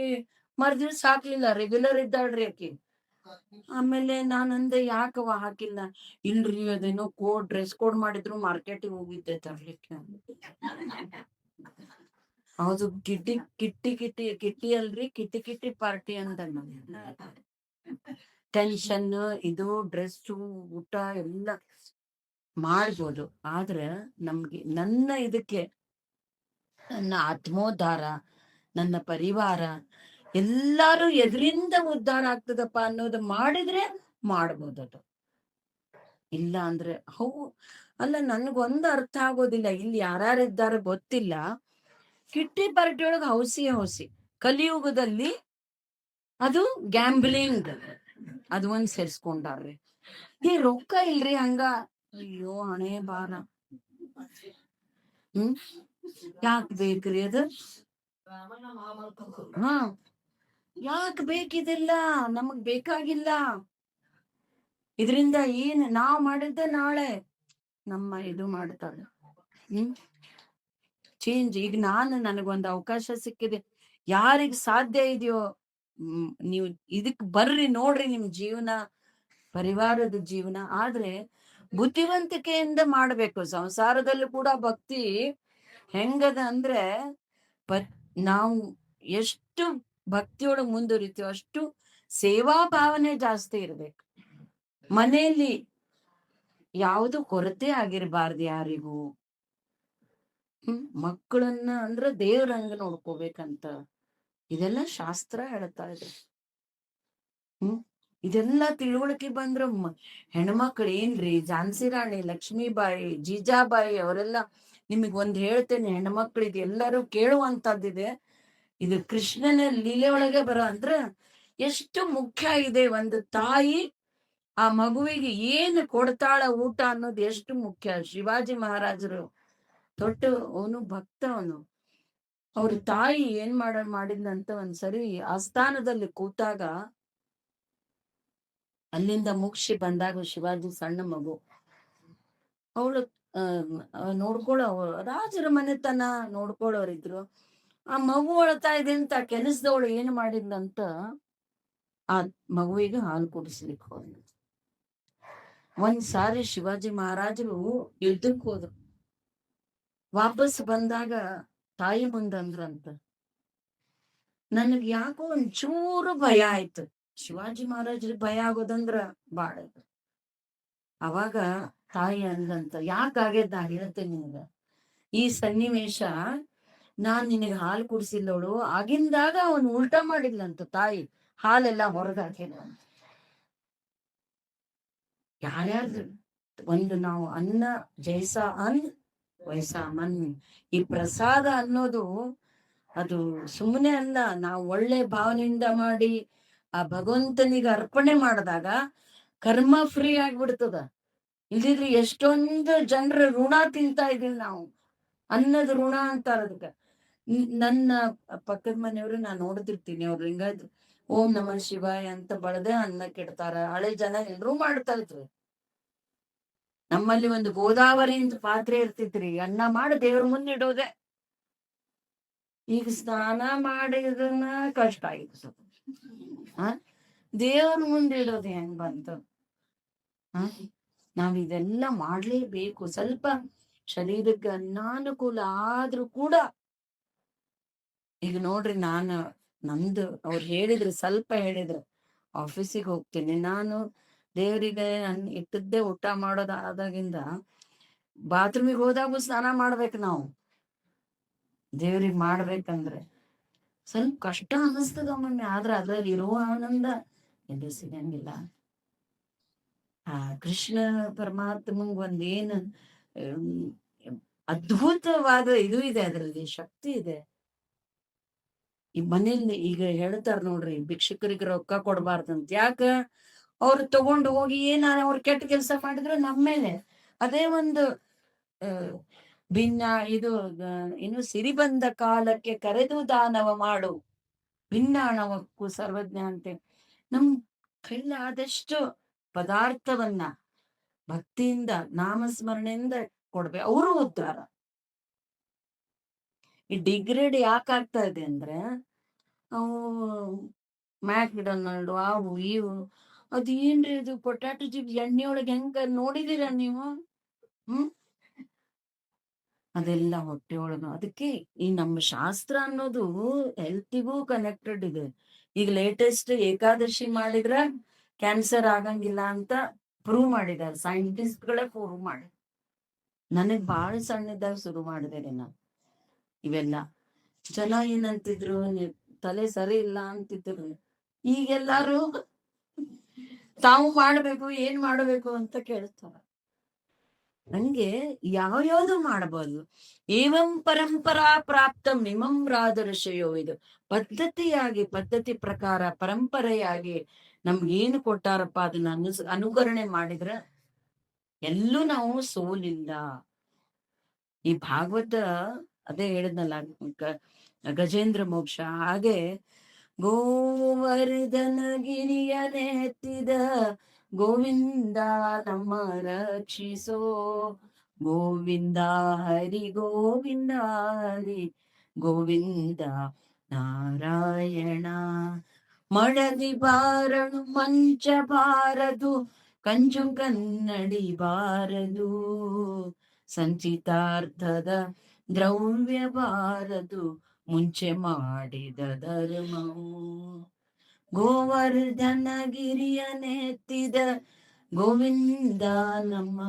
ಮರುದಿವ್ಸ ಹಾಕ್ಲಿಲ್ಲ, ರೆಗ್ಯುಲರ್ ಇದ್ದಾಳ್ರಿ ಆಕಿ. ಆಮೇಲೆ ನಾನಂದೆ ಯಾಕವ ಹಾಕಿಲ್ಲ? ಇಲ್ರಿ ಅದೇನೋ ಡ್ರೆಸ್ ಕೋಡ್ ಮಾಡಿದ್ರು, ಮಾರ್ಕೆಟಿಗೆ ಹೋಗಿದ್ದೆ ತರ್ಲಿಕ್ಕೆ. ಹೌದು, ಕಿಟ್ಟಿ ಅಲ್ರಿ, ಕಿಟ್ಟಿ ಪಾರ್ಟಿ ಅಂತ. ಟೆನ್ಷನ್, ಇದು ಡ್ರೆಸ್ ಊಟ ಎಲ್ಲ ಮಾಡ್ಬೋದು. ಆದ್ರೆ ನಮ್ಗೆ ಇದಕ್ಕೆ ನನ್ನ ಆತ್ಮೋದ್ಧಾರ, ನನ್ನ ಪರಿವಾರ ಎಲ್ಲಾರು ಎದರಿಂದ ಉದ್ಧಾರ ಆಗ್ತದಪ್ಪ ಅನ್ನೋದು ಮಾಡಿದ್ರೆ ಮಾಡ್ಬೋದದು. ಇಲ್ಲ ಅಂದ್ರೆ ಅಲ್ಲ, ನನ್ಗೊಂದು ಅರ್ಥ ಆಗೋದಿಲ್ಲ. ಇಲ್ಲಿ ಯಾರ್ಯಾರಿದ್ದಾರೆ ಗೊತ್ತಿಲ್ಲ, ಕಿಟ್ಟಿ ಪಾರ್ಟಿ ಒಳಗ ಹೌಸಿ ಕಲಿಯುಗದಲ್ಲಿ ಅದು ಗ್ಯಾಂಬ್ಲಿಂಗ್ ಅದು ಒಂದ್ ಸೇರ್ಸ್ಕೊಂಡಾರ್ರಿ. ಈ ರೊಕ್ಕ ಇಲ್ರಿ ಹಂಗ. ಅಯ್ಯೋ ಹಣೆ ಬಾರ. ಯಾಕೆ ಬೇಕ್ರಿ ಅದು? ಯಾಕೆ ಬೇಕಿದಿಲ್ಲ? ನಮಗ್ ಬೇಕಾಗಿಲ್ಲ. ಇದರಿಂದ ಏನ್ ನಾವ್ ಮಾಡಿದ್ದೆ ನಾಳೆ ನಮ್ಮ ಇದು ಮಾಡ್ತಾರೆ. ಚೇಂಜ್. ಈಗ ನನಗೊಂದು ಅವಕಾಶ ಸಿಕ್ಕಿದೆ, ಯಾರಿಗ್ ಸಾಧ್ಯ ಇದೆಯೋ ನೀವು ಇದಕ್ ಬರ್ರಿ, ನೋಡ್ರಿ. ನಿಮ್ ಜೀವನ, ಪರಿವಾರದ ಜೀವನ ಆದ್ರೆ ಬುದ್ಧಿವಂತಿಕೆಯಿಂದ ಮಾಡ್ಬೇಕು. ಸಂಸಾರದಲ್ಲೂ ಕೂಡ ಭಕ್ತಿ ಹೆಂಗದ ಅಂದ್ರೆ, ನಾವು ಎಷ್ಟು ಭಕ್ತಿಯೊಳಗೆ ಮುಂದುವರಿತೀವೋ ಅಷ್ಟು ಸೇವಾ ಭಾವನೆ ಜಾಸ್ತಿ ಇರ್ಬೇಕು. ಮನೆಯಲ್ಲಿ ಯಾವುದು ಕೊರತೆ ಆಗಿರಬಾರ್ದು ಯಾರಿಗೂ. ಮಕ್ಕಳನ್ನ ಅಂದ್ರೆ ದೇವ್ರಂಗ ನೋಡ್ಕೋಬೇಕಂತ ಇದೆಲ್ಲ ಶಾಸ್ತ್ರ ಹೇಳ್ತಾ ಇದೆ. ಇದೆಲ್ಲ ತಿಳುವಳಿಕೆ ಬಂದ್ರ ಹೆಣ್ಮಕ್ಳು ಏನ್ರಿ, ಝಾನ್ಸಿ ರಾಣಿ ಲಕ್ಷ್ಮೀಬಾಯಿ, ಜೀಜಾಬಾಯಿ ಅವರೆಲ್ಲ ನಿಮಗ್ ಒಂದ್ ಹೇಳ್ತೇನೆ, ಹೆಣ್ಮಕ್ಳು ಇದು ಎಲ್ಲರೂ ಕೇಳುವಂತದ್ದಿದೆ. ಇದು ಕೃಷ್ಣನ ಲೀಲೆ ಒಳಗೆ ಬರೋ ಅಂದ್ರ ಎಷ್ಟು ಮುಖ್ಯ ಇದೆ. ಒಂದು ತಾಯಿ ಆ ಮಗುವಿಗೆ ಏನು ಕೊಡ್ತಾಳ ಊಟ ಅನ್ನೋದು ಎಷ್ಟು ಮುಖ್ಯ. ಶಿವಾಜಿ ಮಹಾರಾಜರು ದೊಡ್ಡ ಅವನು ಭಕ್ತ, ಅವನು ಅವ್ರ ತಾಯಿ ಏನ್ ಮಾಡಿದ್ನಂತ ಒಂದ್ಸರಿ ಆಸ್ಥಾನದಲ್ಲಿ ಕೂತಾಗ ಅಲ್ಲಿಂದ ಮುಗಿಸಿ ಬಂದಾಗ ಶಿವಾಜಿ ಸಣ್ಣ ಮಗು, ಅವಳು ನೋಡ್ಕೊಳ್ಳೋ ರಾಜರ ಮನೆತನ ನೋಡ್ಕೊಳ್ಳೋರಿದ್ರು. ಆ ಮಗು ಅಳ್ತಾ ಇದೆ ಅಂತ ಕೆಲಸದವಳು ಏನ್ ಮಾಡಿದ್ನಂತ ಆ ಮಗುವಿಗೆ ಹಾಲು ಕುಡಿಸ್ಲಿಕ್ಕೆ ಹೋದ. ಒಂದ್ ಸಾರಿ ಶಿವಾಜಿ ಮಹಾರಾಜರು ಯುದ್ಧಕ್ಕೆ ಹೋದ್ರು. ವಾಪಸ್ ಬಂದಾಗ ತಾಯಿ ಮುಂದಂದ್ರಂತ, ನನಗ್ ಯಾಕೋ ಒಂಚೂರು ಭಯ ಆಯ್ತು. ಶಿವಾಜಿ ಮಹಾರಾಜರಿಗೆ ಭಯ ಆಗೋದಂದ್ರ ಬಾಳ. ಅವಾಗ ತಾಯಿ ಅಂದಂತ, ಯಾಕಾಗ್ಯದ ನಾ ಹೇಳ್ತೇನೆ ನಿನಗ. ಈ ಸನ್ನಿವೇಶ ನಾನ್ ನಿನಗೆ ಹಾಲು ಕುಡಿಸಿಲ್ಲೋಳು, ಆಗಿಂದಾಗ ಅವನು ಉಲ್ಟಾ ಮಾಡಿದ್ಲಂತ ತಾಯಿ, ಹಾಲೆಲ್ಲ ಹೊರಗಾಕಿದ. ಯಾರ್ಯಾರ್ದು ಒಂದು ನಾವು ಅನ್ನ ಜೈಸ ಅನ್ ವೈಸ ಮನ್, ಈ ಪ್ರಸಾದ ಅನ್ನೋದು ಅದು ಸುಮ್ಮನೆ ಅಲ್ಲ. ನಾವು ಒಳ್ಳೆ ಭಾವನೆಯಿಂದ ಮಾಡಿ ಆ ಭಗವಂತನಿಗೆ ಅರ್ಪಣೆ ಮಾಡಿದಾಗ ಕರ್ಮ ಫ್ರೀ ಆಗ್ಬಿಡ್ತದ. ಇಲ್ಲಿದ್ರೆ ಎಷ್ಟೊಂದು ಜನರ ಋಣ ತಿಂತಾ ಇದೀವಿ ನಾವು. ಅನ್ನದ ಋಣ ಅಂತಾರ ಅದಕ್ಕ. ನನ್ನ ಪಕ್ಕದ ಮನೆಯವರು ನಾನು ನೋಡ್ತಿರ್ತೀನಿ, ಅವ್ರು ಹಿಂಗಾದ್ರು ಓಂ ನಮಃ ಶಿವಾಯ ಅಂತ ಬಳದೆ ಅನ್ನ ಕೆಡ್ತಾರ. ಹಳೆ ಜನ ಎಲ್ರೂ ಮಾಡ್ತಾ ಇದ್ರು. ನಮ್ಮಲ್ಲಿ ಒಂದು ಗೋದಾವರಿ ಅಂತ ಪಾತ್ರೆ ಇರ್ತಿತ್ರಿ, ಅನ್ನ ಮಾಡಿ ದೇವ್ರ ಮುಂದೆ ಇಡೋದೆ. ಈಗ ಸ್ನಾನ ಮಾಡಿದನ್ನ ಕಷ್ಟ ಆಯ್ತು ಸ್ವಲ್ಪ. ದೇವ್ರ ಮುಂದೆ ಇಡೋದು ಹೆಂಗ್ ಬಂತು? ನಾವ್ ಇದೆಲ್ಲ ಮಾಡ್ಲೇಬೇಕು. ಸ್ವಲ್ಪ ಶರೀರಕ್ಕೆ ಅನಾನುಕೂಲ ಆದ್ರೂ ಕೂಡ, ಈಗ ನೋಡ್ರಿ, ನಮ್ದು ಅವ್ರು ಹೇಳಿದ್ರು, ಸ್ವಲ್ಪ ಹೇಳಿದ್ರು, ಆಫೀಸಿಗೆ ಹೋಗ್ತೀನಿ ನಾನು, ದೇವ್ರಿಗೆ ಇಟ್ಟದ್ದೇ ಊಟ ಮಾಡೋದಾದಾಗಿಂದ ಬಾತ್ರೂಮಿಗೆ ಹೋದಾಗೂ ಸ್ನಾನ ಮಾಡ್ಬೇಕು ನಾವು. ದೇವ್ರಿಗೆ ಮಾಡ್ಬೇಕಂದ್ರೆ ಸ್ವಲ್ಪ ಕಷ್ಟ ಅನಿಸ್ತದ ಒಮ್ಮೊಮ್ಮೆ, ಆದ್ರೆ ಅದ್ರಲ್ಲಿ ಇರುವ ಆನಂದ ಎಲ್ಲಿ ಸಿಗಂಗಿಲ್ಲ. ಆ ಕೃಷ್ಣ ಪರಮಾತ್ಮಂಗ್ ಒಂದೇನು ಅದ್ಭುತವಾದ ಇದು ಇದೆ, ಅದರಲ್ಲಿ ಶಕ್ತಿ ಇದೆ. ಈ ಮನೇಲಿ ಈಗ ಹೇಳ್ತಾರ ನೋಡ್ರಿ, ಭಿಕ್ಷುಕರಿಗೆ ರೊಕ್ಕ ಕೊಡ್ಬಾರ್ದಂತ. ಯಾಕ? ಅವ್ರು ತಗೊಂಡು ಹೋಗಿ ಅವ್ರ ಕೆಟ್ಟ ಕೆಲಸ ಮಾಡಿದ್ರೆ ನಮ್ಮೇಲೆ ಅದೇ ಒಂದು ಭಿನ್ನ ಇದು ಇನ್ನು ಸಿರಿ ಬಂದ ಕಾಲಕ್ಕೆ ಕರೆದು ದಾನವ ಮಾಡು ಭಿನ್ನಾಣವಕ್ಕೂ ಸರ್ವಜ್ಞ ಅಂತೆ. ನಮ್ ಕೈಲಿ ಆದಷ್ಟು ಪದಾರ್ಥವನ್ನ ಭಕ್ತಿಯಿಂದ ನಾಮಸ್ಮರಣೆಯಿಂದ ಕೊಡ್ಬೇಕು, ಅವರು ಉದ್ಧಾರ. ಈ ಡಿಗ್ರೇಡ್ ಯಾಕಾಗ್ತಾ ಇದೆ ಅಂದ್ರೆ, ಅವು ಮ್ಯಾಕ್ಡೊನಾಲ್ಡ್ ಅವು ಇವು, ಅದು ಏನ್ರಿ ಇದು ಪೊಟ್ಯಾಟೊ ಚಿಪ್ಸ್ ಎಣ್ಣೆ ಒಳಗೆ ಹೆಂಗ ನೋಡಿದೀರ ನೀವು? ಅದೆಲ್ಲ ಹೊಟ್ಟೆ ಒಳಗ. ಅದಕ್ಕೆ ಈ ನಮ್ಮ ಶಾಸ್ತ್ರ ಅನ್ನೋದು ಹೆಲ್ತಿಗೂ ಕನೆಕ್ಟೆಡ್ ಇದೆ. ಈಗ ಲೇಟೆಸ್ಟ್ ಏಕಾದಶಿ ಮಾಡಿದ್ರ ಕ್ಯಾನ್ಸರ್ ಆಗಂಗಿಲ್ಲ ಅಂತ ಪ್ರೂವ್ ಮಾಡಿದ್ದಾರೆ, ಸೈಂಟಿಸ್ಟ್ಗಳೇ ಪ್ರೂವ್ ಮಾಡಿ. ನನಗ್ ಬಾಳ ಸಣ್ಣದಾಗ ಶುರು ಮಾಡಿದೆ ನಾ ಇವೆಲ್ಲ. ಜನ ಏನಂತಿದ್ರು, ತಲೆ ಸರಿ ಇಲ್ಲ ಅಂತಿದ್ರು. ಈಗೆಲ್ಲಾರು ತಾವು ಮಾಡ್ಬೇಕು, ಏನ್ ಮಾಡಬೇಕು ಅಂತ ಕೇಳ್ತಾರ. ನಂಗೆ ಯಾವ್ಯಾವ್ದು ಮಾಡಬಹುದು. ಏವಂ ಪರಂಪರಾ ಪ್ರಾಪ್ತಂ ಇಮಂ ರಾಜಋಷಿಯೋ, ಇದು ಪದ್ಧತಿ ಪ್ರಕಾರ ಪರಂಪರೆಯಾಗಿ ನಮ್ಗೇನು ಕೊಟ್ಟಾರಪ್ಪ ಅದನ್ನ ಅನುಕರಣೆ ಮಾಡಿದ್ರ ಎಲ್ಲೂ ನಾವು ಸೋಲಿಲ್ಲ. ಈ ಭಾಗವತ ಅದೇ ಹೇಳಿದ್ನಲ್ಲ, ಗಜೇಂದ್ರ ಮೋಕ್ಷ. ಹಾಗೆ ಗೋವರ್ಧನ ಗಿರಿಯನೆತ್ತಿದ ಗೋವಿಂದ ನಮ್ಮ ರಕ್ಷಿಸೋ, ಗೋವಿಂದ ಹರಿ ಗೋವಿಂದ ಹರಿ ಗೋವಿಂದ ನಾರಾಯಣ. ಮಡದಿ ಬಾರನು ಮಂಚ ಬಾರದು, ಕಂಚು ಕನ್ನಡಿ ಬಾರದು, ಸಂಚಿತಾರ್ಥದ ದ್ರವ್ಯ ಬಾರದು, ಮುಂಚೆ ಮಾಡಿದ ಧರ್ಮವು. ಗೋವರ್ಧನಗಿರಿಯನೆತ್ತಿದ ಗೋವಿಂದ ನಮ್ಮ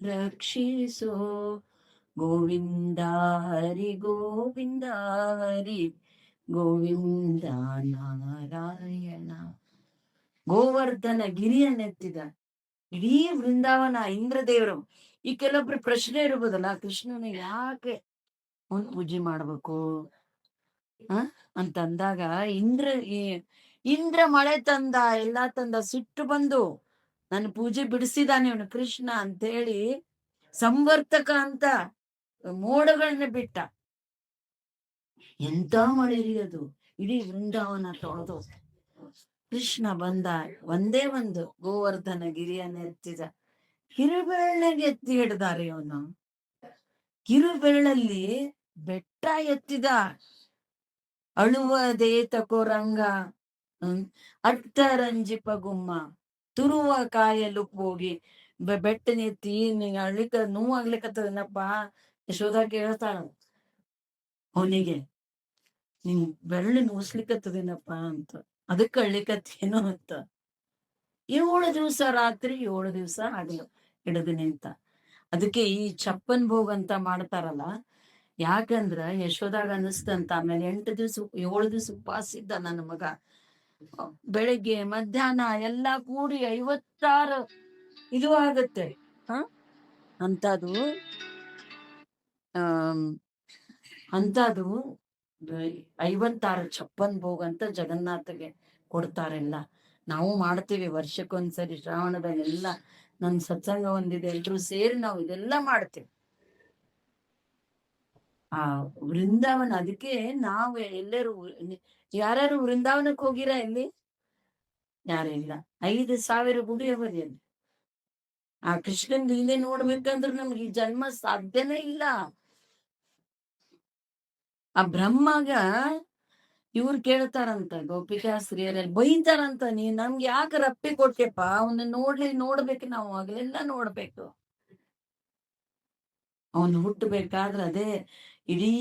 ರಕ್ಷಿಸೋ. ಗೋವಿಂದ ಹರಿ ಗೋವಿಂದ ಹರಿ ಗೋವಿಂದ ನಾರಾಯಣ. ಗೋವರ್ಧನ ಗಿರಿಯನ್ನೆತ್ತಿದ ಇಡೀ ವೃಂದಾವನ ಇಂದ್ರದೇವರು. ಈ ಕೆಲವೊಬ್ರು ಪ್ರಶ್ನೆ ಇರ್ಬೋದಲ್ಲ, ಕೃಷ್ಣನ ಯಾಕೆ ಒಂದ್ ಪೂಜೆ ಮಾಡ್ಬೇಕು ಅಂತಂದಾಗ, ಇಂದ್ರ ಮಳೆ ತಂದ, ಎಲ್ಲಾ ತಂದ, ಸಿಟ್ಟು ಬಂದು ನನ್ನ ಪೂಜೆ ಬಿಡಿಸಿದಾನೆ ಇವನು ಕೃಷ್ಣ ಅಂತ ಹೇಳಿ ಸಂವರ್ತಕ ಅಂತ ಮೋಡಗಳನ್ನ ಬಿಟ್ಟ. ಎಂತ ಮಳೆ ಅದು, ಇಡೀ ವೃಂದಾವನ ತೊಳೆದು ಕೃಷ್ಣ ಬಂದ. ಒಂದೇ ಒಂದು ಗೋವರ್ಧನ ಗಿರಿಯನ್ನು ಎತ್ತಿದ. ಕಿರುಬೆರಳಿಗೆ ಎತ್ತಿ ಹಿಡ್ದಾರೆ ಅವನು. ಕಿರುಬೆರಳಲ್ಲಿ ಬೆಟ್ಟ ಎತ್ತಿದ. ಅಳುವದೇ ತಕೋರಂಗ ಅಟ್ಟರಂಜಿಪ ಗುಮ್ಮ ತುರುವ ಕಾಯಲು ಹೋಗಿ ಬೆಟ್ಟನೆತ್ತಿ ಅಳ್ಲಿಕ್ಕ ನೋವಾಗ್ಲಿಕ್ಕತ್ತದನಪ್ಪ. ಯಶೋಧ ಕೇಳ್ತಾಳ ಅವನಿಗೆ, ನಿನ್ ಬೆರಳು ನೋಸ್ಲಿಕ್ಕತ್ತದೇನಪ್ಪ ಅಂತ. ಅದಕ್ಕೆ ಅಳ್ಲಿಕ್ಕತ್ತೇನೋ ಅಂತ. 7 ದಿವಸ ರಾತ್ರಿ 7 ದಿವಸ ಹಗಲು ಹಿಡಿದು ನಿಂತ. ಅದಕ್ಕೆ ಈ ಛಪ್ಪನ್ ಭೋಗ್ ಅಂತ ಮಾಡ್ತಾರಲ್ಲ, ಯಾಕಂದ್ರ ಯಶೋದಾಗ ಅನಿಸ್ತಂತ. ಆಮೇಲೆ 7 ದಿವಸ ಉಪವಾಸ ಇದ್ದ ನನ್ನ ಮಗ. ಬೆಳಿಗ್ಗೆ ಮಧ್ಯಾಹ್ನ ಎಲ್ಲಾ ಕೂಡಿ 56 ಇದು ಆಗತ್ತೆ. ಅಂತದು ಅಂತದು 56 ಛಪ್ಪನ್ ಭೋಗ್ ಅಂತ ಜಗನ್ನಾಥಗೆ ಕೊಡ್ತಾರೆಲ್ಲ. ನಾವು ಮಾಡ್ತೀವಿ ವರ್ಷಕ್ಕೊಂದ್ಸರಿ ಶ್ರಾವಣದಾಗ. ಎಲ್ಲ ನನ್ ಸತ್ಸಂಗ ಒಂದಿದೆ, ಎಲ್ರು ಸೇರಿ ನಾವು ಇದೆಲ್ಲ ಮಾಡ್ತೀವಿ. ಆ ವೃಂದಾವನ, ಅದಕ್ಕೆ ನಾವು ಎಲ್ಲರೂ ಯಾರ್ಯಾರು ವೃಂದಾವನಕ್ಕೆ ಹೋಗಿರ ಇಲ್ಲಿ? ಯಾರಿಲ್ಲ. 5,000 ಗುಡಿ ಅವರಿ ಅಲ್ಲಿ. ಆ ಕೃಷ್ಣನ್ ಲೀಲೆ ನೋಡ್ಬೇಕಂದ್ರೆ ನಮ್ಗೆ ಈ ಜನ್ಮ ಸಾಧ್ಯನೇ ಇಲ್ಲ. ಆ ಬ್ರಹ್ಮಗ ಇವ್ರು ಕೇಳ್ತಾರಂತ, ಗೋಪಿಕಾಸ್ತ್ರೀಯರಲ್ಲಿ ಬೈತಾರಂತ, ನೀ ನಮ್ಗೆ ಯಾಕೆ ರಪ್ಪಿ ಕೊಟ್ಟೆಪ್ಪ, ಅವನ್ನ ನೋಡ್ಬೇಕು ನಾವು, ಆಗ್ಲೆಲ್ಲ ನೋಡ್ಬೇಕು. ಅವನು ಹುಟ್ಟಬೇಕಾದ್ರೆ ಅದೇ ಇಡೀ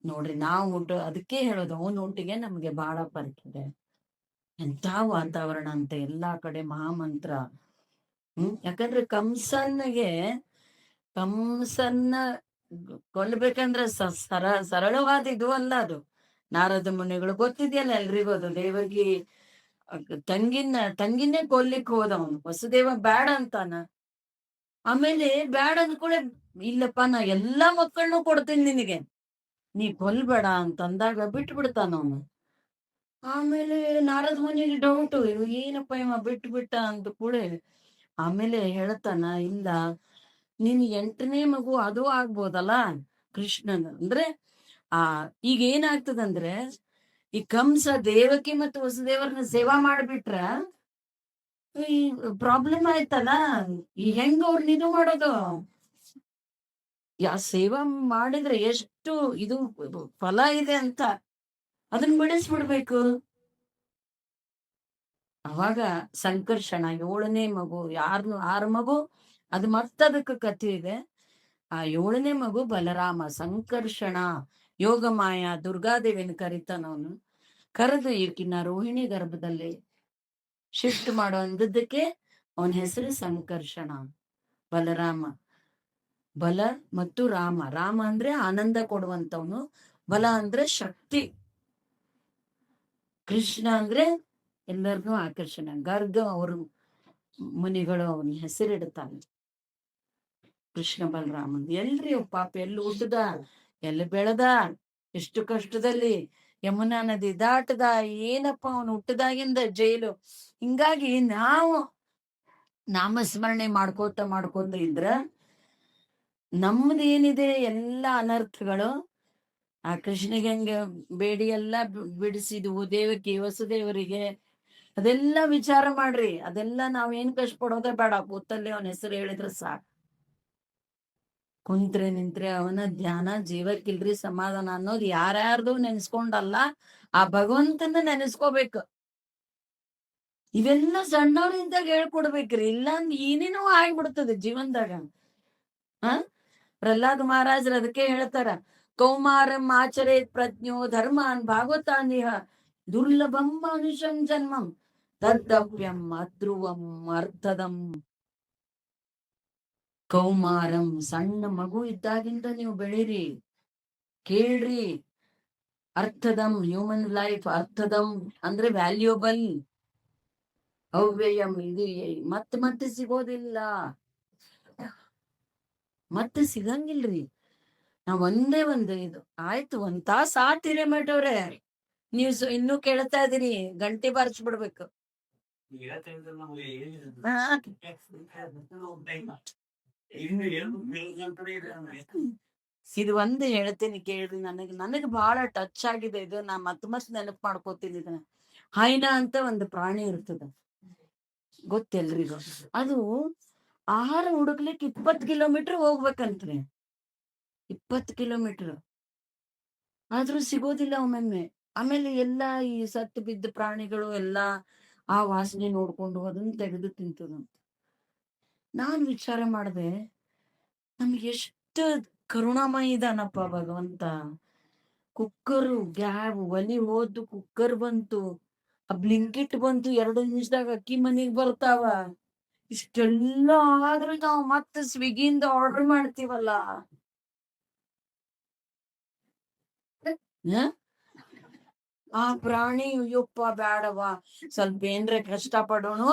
ನೋಡ್ರಿ, ನಾವು ಅದಕ್ಕೆ ಹೇಳೋದು, ಅವನ ಒಟ್ಟಿಗೆ ನಮ್ಗೆ ಬಹಳ ಪರಿಕಿದೆ. ಎಂತ ವಾತಾವರಣ ಅಂತ, ಎಲ್ಲಾ ಕಡೆ ಮಹಾಮಂತ್ರ. ಯಾಕಂದ್ರೆ ಕಂಸನ್ನ ಕೊಲ್ಬೇಕಂದ್ರೆ ಸರಳವಾದ ಇದು ಅಲ್ಲ ಅದು. ನಾರದ ಮುನಿಗಳು ಗೊತ್ತಿದೆಯಲ್ಲ ಎಲ್ರಿಗೂ, ಅದು ದೇವಗಿ ತಂಗಿನೇ ಕೊಲ್ಲಿಕ್ ಹೋದವನು. ವಸುದೇವ ಬ್ಯಾಡ ಅಂತಾನ. ಆಮೇಲೆ ಬ್ಯಾಡ ಅಂದ್ಕೂಳೆ, ಇಲ್ಲಪ್ಪ ನಾ ಎಲ್ಲಾ ಮಕ್ಕಳನ್ನು ಕೊಡ್ತೀನಿ ನಿನಗೆ, ನೀ ಕೊಲ್ಬೇಡ ಅಂತಂದಾಗ ಬಿಟ್ಟು ಬಿಡ್ತಾನ ಅವನು. ಆಮೇಲೆ ನಾರದ ಮುನಿಗೆ ಡೌಟು, ಏನಪ್ಪ ಇವ ಬಿಟ್ಟ ಅಂತ ಕೂಳೆ ಆಮೇಲೆ ಹೇಳ್ತಾನ, ಇಲ್ಲ ನೀನ್ 8ನೇ ಮಗು ಅದು ಆಗ್ಬೋದಲ್ಲ ಕೃಷ್ಣನ್ ಅಂದ್ರೆ. ಈಗ ಏನಾಗ್ತದಂದ್ರೆ, ಈ ಕಂಸ ದೇವಕಿ ಮತ್ತು ವಸುದೇವರನ್ನ ಸೇವಾ ಮಾಡ್ಬಿಟ್ರ ಈ ಪ್ರಾಬ್ಲಮ್ ಆಯ್ತಲ್ಲ. ಈ ಹೆಂಗ ಅವ್ರನ್ನ ಇದು ಮಾಡೋದು? ಸೇವಾ ಮಾಡಿದ್ರೆ ಎಷ್ಟು ಇದು ಫಲ ಇದೆ ಅಂತ ಅದನ್ನ ಬಿಡಿಸ್ಬಿಡ್ಬೇಕು. ಅವಾಗ ಸಂಕರ್ಷಣ 7ನೇ ಮಗು, 6 ಮಗು, ಅದು ಮತ್ತದಕ್ಕೆ ಕಥೆ ಇದೆ. ಆ 7ನೇ ಮಗು ಬಲರಾಮ. ಸಂಕರ್ಷಣ ಯೋಗಮಾಯ ದುರ್ಗಾದೇವಿನ ಕರಿತಾನವನು. ಕರೆದು ಈಕಿನ ರೋಹಿಣಿ ಗರ್ಭದಲ್ಲಿ ಶಿಫ್ಟ್ ಮಾಡೋ ಅಂದದ್ದಕ್ಕೆ ಅವನ ಹೆಸರು ಸಂಕರ್ಷಣ. ಬಲರಾಮ, ಬಲ ಮತ್ತು ರಾಮ. ರಾಮ ಅಂದ್ರೆ ಆನಂದ ಕೊಡುವಂತವನು, ಬಲ ಅಂದ್ರೆ ಶಕ್ತಿ, ಕೃಷ್ಣ ಅಂದ್ರೆ ಎಲ್ಲರಿಗೂ ಆಕರ್ಷಣೆ. ಗರ್ಗ ಅವರು ಮುನಿಗಳು ಅವನ ಹೆಸರಿಡ್ತಾನೆ ಕೃಷ್ಣ ಬಲರಾಮನ್. ಎಲ್ರಿ ಪಾಪ ಎಲ್ಲಿ ಹುಟ್ಟದ, ಎಲ್ಲಿ ಬೆಳೆದ, ಎಷ್ಟು ಕಷ್ಟದಲ್ಲಿ ಯಮುನಾ ನದಿ ದಾಟದ, ಏನಪ್ಪ ಅವನು ಹುಟ್ಟದಾಗಿಂದ ಜೈಲು. ಹಿಂಗಾಗಿ ನಾವು ನಾಮಸ್ಮರಣೆ ಮಾಡ್ಕೋತ ಇದ್ರ ನಮ್ದೇನಿದೆ ಎಲ್ಲ ಅನರ್ಥಗಳು ಆ ಕೃಷ್ಣಿಗೆ ಹಂಗೆ ಬೇಡಿ ಎಲ್ಲ ಬಿಡಿಸಿದ್ವು ದೇವಕಿ ವಸುದೇವರಿಗೆ. ಅದೆಲ್ಲ ವಿಚಾರ ಮಾಡ್ರಿ. ಅದೆಲ್ಲ ನಾವೇನ್ ಕಷ್ಟ ಪಡೋದೇ ಬೇಡ. ಕೂತಲ್ಲಿ ಅವನ ಹೆಸರು ಹೇಳಿದ್ರೆ ಸಾಕು. ಕುಂತ್ರೆ ನಿಂತ್ರೆ ಅವನ ಧ್ಯಾನ, ಜೀವಕ್ಕಿಲ್ರಿ ಸಮಾಧಾನ ಅನ್ನೋದು ಯಾರ್ಯಾರ್ದು ನೆನ್ಸ್ಕೊಂಡಲ್ಲ, ಆ ಭಗವಂತನ ನೆನೆಸ್ಕೋಬೇಕು. ಇವೆಲ್ಲ ಸಣ್ಣವ್ರಿಂದಾಗ ಹೇಳ್ಕೊಡ್ಬೇಕ್ರಿ, ಇಲ್ಲ ಏನೇನೋ ಆಗ್ಬಿಡ್ತದೆ ಜೀವನದಾಗ. ಪ್ರಹ್ಲಾದ್ ಮಹಾರಾಜ್ರ ಅದಕ್ಕೆ ಹೇಳ್ತಾರ, ಕೌಮಾರಂ ಆಚರೇತ್ ಪ್ರಜ್ಞೋ ಧರ್ಮಾನ್ ಭಾಗವತಾನಿಹ ದುರ್ಲಭಂ ಮನುಷ್ಯಂ ಜನ್ಮಂ ತದ್ದವ್ಯಂ ಅಧ್ರುವಂ ಅರ್ಥದಂ. ಕೌಮಾರಂ ಸಣ್ಣ ಮಗು ಇದ್ದಾಗಿಂದ ನೀವು ಬೆಳೀರಿ, ಕೇಳ್ರಿ. ಅರ್ಥದಂ ಹ್ಯೂಮನ್ ಲೈಫ್, ಅರ್ಥದಂ ಅಂದ್ರೆ ವ್ಯಾಲ್ಯೂಬಲ್. ಅವ್ಯಯಂ ಇದು ಮತ್ತೆ ಸಿಗೋದಿಲ್ಲ, ಮತ್ತೆ ಸಿಗಂಗಿಲ್ರಿ. ನಾವ್ ಒಂದೇ ಒಂದು ಇದು ಆಯ್ತು, 1 ತಾಸ ಆತಿರಿ ಮಠವ್ರೆ, ನೀವು ಇನ್ನೂ ಕೇಳ್ತಾ ಇದೀರಿ, ಗಂಟೆ ಬಾರಿಸ್ಬಿಡ್ಬೇಕು. ಇದು ಒಂದು ಹೇಳ್ತೀನಿ ಕೇಳ್ರಿ, ನನಗ್ ಬಹಳ ಟಚ್ ಆಗಿದೆ ಇದು. ನಾ ಮತ್ ನೆನಪು ಮಾಡ್ಕೋತೀನಿ ಇದನ್ನ. ಹೈನಾ ಅಂತ ಒಂದು ಪ್ರಾಣಿ ಇರ್ತದ, ಗೊತ್ತೆಲ್ರಿಗೂ. ಅದು ಆಹಾರ ಹುಡುಕ್ಲಿಕ್ಕೆ 20 ಕಿಲೋಮೀಟರ್ ಹೋಗ್ಬೇಕಂತ್ರಿ, 20 ಕಿಲೋಮೀಟರ್. ಆದ್ರೂ ಸಿಗೋದಿಲ್ಲ ಒಮ್ಮೊಮ್ಮೆ. ಆಮೇಲೆ ಎಲ್ಲಾ ಈ ಸತ್ತು ಬಿದ್ದ ಪ್ರಾಣಿಗಳು ಎಲ್ಲಾ ಆ ವಾಸನೆ ನೋಡ್ಕೊಂಡು ಅದನ್ನ ತೆಗೆದು ತಿಂತದಂತ. ನಾನ್ ವಿಚಾರ ಮಾಡ್ದೆ, ನಮ್ಗೆ ಎಷ್ಟು ಕರುಣಾಮಯಿ ಇದಾನಪ್ಪ ಭಗವಂತ. ಕುಕ್ಕರು ಒಲಿ ಹೋದ್ದು, ಕುಕ್ಕರ್ ಬಂತು, ಆ ಬ್ಲಿಂಕಿಟ್ ಬಂತು, 2 ನಿಮಿಷದಾಗ ಅಕ್ಕಿ ಮನೆಗ್ ಬರ್ತಾವ. ಇಷ್ಟೆಲ್ಲ ಆದ್ರೂ ನಾವು ಮತ್ತೆ ಸ್ವಿಗ್ಗಿಯಿಂದ ಆರ್ಡರ್ ಮಾಡ್ತೀವಲ್ಲ. ಆ ಪ್ರಾಣಿ ಅಯ್ಯಪ್ಪ ಬ್ಯಾಡವಾ, ಸ್ವಲ್ಪ ಏನ್ರೆ ಕಷ್ಟ ಪಡೋಣ,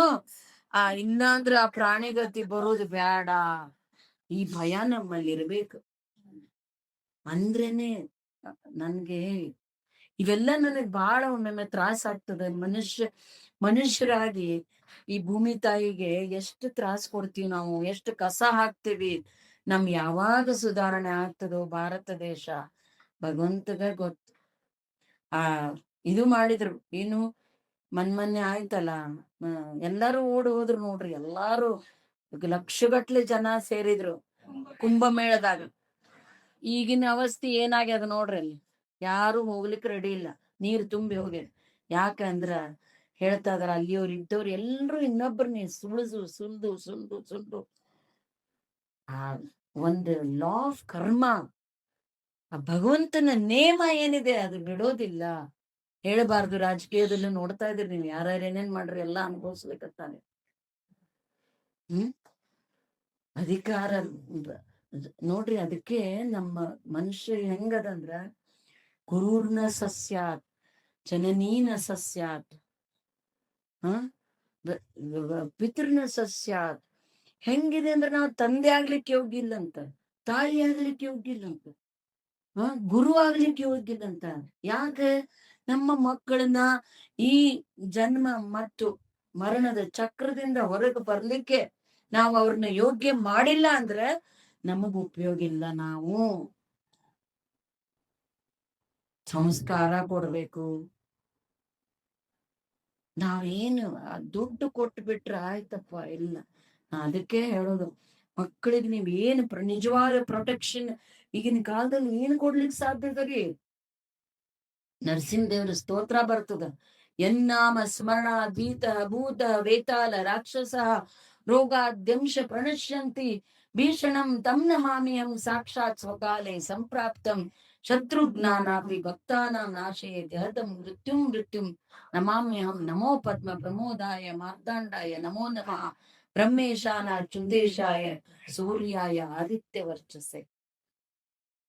ಇಲ್ಲಾಂದ್ರೆ ಆ ಪ್ರಾಣಿ ಗತಿ ಬರೋದು ಬ್ಯಾಡ, ಈ ಭಯ ನಮ್ಮಲ್ಲಿ ಇರ್ಬೇಕು. ಅಂದ್ರೇನೆ ನನ್ಗೆ ಇವೆಲ್ಲ ನನಗ್ ಬಹಳ ಒಮ್ಮೊಮ್ಮೆ ತ್ರಾಸ ಆಗ್ತದೆ. ಮನುಷ್ಯರಾಗಿ ಈ ಭೂಮಿ ತಾಯಿಗೆ ಎಷ್ಟು ತ್ರಾಸ ಕೊಡ್ತೀವಿ ನಾವು, ಎಷ್ಟು ಕಸ ಹಾಕ್ತಿವಿ. ಯಾವಾಗ ಸುಧಾರಣೆ ಆಗ್ತದೋ ಭಾರತ ದೇಶ ಭಗವಂತಗ ಗೊತ್ತು. ಇದು ಮಾಡಿದ್ರು, ಏನು ಮೊನ್ನೆ ಆಯ್ತಲ್ಲ, ಎಲ್ಲಾರು ಓಡಿ ಹೋದ್ರು ನೋಡ್ರಿ. ಎಲ್ಲಾರು ಲಕ್ಷಗಟ್ಲೆ ಜನ ಸೇರಿದ್ರು ಕುಂಭಮೇಳದಾಗ. ಈಗಿನ ಅವಸ್ಥೆ ಏನಾಗ್ಯದ ನೋಡ್ರಿ, ಅಲ್ಲಿ ಯಾರು ಹೋಗ್ಲಿಕ್ಕೆ ರೆಡಿ ಇಲ್ಲ, ನೀರ್ ತುಂಬಿ ಹೋಗ್ಯ. ಯಾಕಂದ್ರ ಹೇಳ್ತಾ ಇದಾರ ಅಲ್ಲಿಯವ್ರು ಇದ್ದವ್ರು ಎಲ್ರು ಇನ್ನೊಬ್ಬರನ್ನೇ ಸುಳ್ದು. ಆ ಒಂದು ಲಾ ಆಫ್ ಕರ್ಮ, ಆ ಭಗವಂತನ ನೇಮ ಏನಿದೆ ಅದು ಬಿಡೋದಿಲ್ಲ. ಹೇಳಬಾರ್ದು. ರಾಜಕೀಯದಲ್ಲೂ ನೋಡ್ತಾ ಇದ್ರಿ ನೀವು, ಯಾರ್ಯಾರು ಏನೇನ್ ಮಾಡ್ರಿ ಎಲ್ಲ ಅನುಭವಿಸ್ಬೇಕಂತಾನೆ. ಅಧಿಕಾರ ನೋಡ್ರಿ. ಅದಕ್ಕೆ ನಮ್ಮ ಮನುಷ್ಯ ಹೆಂಗದಂದ್ರ, ಗುರೂರ್ನ ಸಸ್ಯಾತ್ ಜನನೀನ ಸಸ್ಯಾತ್ ಪಿತೃನ ಸಸ್ಯಾತ್. ಹೆಂಗಿದೆ ಅಂದ್ರೆ, ನಾವು ತಂದೆ ಆಗ್ಲಿಕ್ಕೆ ಯೋಗ್ಯಿಲ್ಲಂತ, ತಾಯಿ ಆಗ್ಲಿಕ್ಕೆ ಯೋಗ್ಯಿಲ್ಲಂತ, ಗುರು ಆಗ್ಲಿಕ್ಕೆ ಯೋಗ್ಯಿಲ್ಲಂತ. ಯಾಕೆ? ನಮ್ಮ ಮಕ್ಕಳನ್ನ ಈ ಜನ್ಮ ಮತ್ತು ಮರಣದ ಚಕ್ರದಿಂದ ಹೊರಗೆ ಬರ್ಲಿಕ್ಕೆ ನಾವು ಅವ್ರನ್ನ ಯೋಗ್ಯ ಮಾಡಿಲ್ಲ ಅಂದ್ರೆ ನಮಗ್ ಉಪಯೋಗ ಇಲ್ಲ. ನಾವು ಸಂಸ್ಕಾರ ಕೊಡ್ಬೇಕು. ನಾವೇನು ದುಡ್ಡು ಕೊಟ್ಟು ಬಿಟ್ರೆ ಆಯ್ತಪ್ಪ, ಇಲ್ಲ. ಅದಕ್ಕೆ ಹೇಳೋದು, ಮಕ್ಕಳಿಗೆ ನೀವ್ ಏನು ನಿಜವಾದ ಪ್ರೊಟೆಕ್ಷನ್ ಈಗಿನ ಕಾಲದಲ್ಲಿ ಏನು ಕೊಡ್ಲಿಕ್ಕೆ ಸಾಧ್ಯದರಿ? ನರಸಿಂಹದೇವ್ರ ಸ್ತೋತ್ರ ಬರ್ತದ, ಎನ್ನಾಮ ಸ್ಮರಣ ದ್ವೀತ ಭೂತ ವೇತಾಲ ರಾಕ್ಷಸ ರೋಗಾದ್ಯಂಶ ಪ್ರಣಶ್ಯಂತಿ ಭೀಷಣಂ ತಂ ನಮಾಮಿಹಂ ಸಾಕ್ಷಾತ್ ಸ್ವಕಾಲೇ ಸಂಪ್ರಾಪ್ತಂ ಶತ್ರುಘ್ನಾನಾಪಿ ಭಕ್ತಾನಾಂ ನಾಶಯೇ ದೇಹದಂ ಮೃತ್ಯುಂ ನಮಾಮ್ಯಹಂ. ನಮೋ ಪದ್ಮ ಪ್ರಮೋದಾಯ ಮಾರ್ತಾಂಡಾಯ ನಮೋ ನಮಃ ಬ್ರಹ್ಮೇಶಾನ ಚುಂದೇಶಾಯ ಸೂರ್ಯಾಯ ಆದಿತ್ಯ ವರ್ಚಸೆ.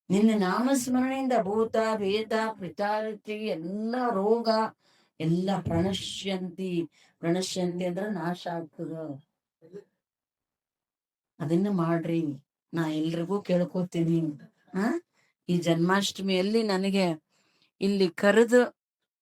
ನಿನ್ನ ನಾಮಸ್ಮರಣೆಯಿಂದ ಭೂತ ವೇದ ಪಿತಾರತಿ ಎಲ್ಲ ರೋಗ ಎಲ್ಲ ಪ್ರಣಶ್ಯಂತಿ ಅಂದ್ರೆ ನಾಶ ಆಗ್ತದ. ಅದನ್ನ ಮಾಡ್ರಿ. ನಾ ಎಲ್ರಿಗೂ ಕೇಳ್ಕೊತೀನಿ. ಈ ಜನ್ಮಾಷ್ಟಮಿಯಲ್ಲಿ ನನಗೆ ಇಲ್ಲಿ ಕರೆದು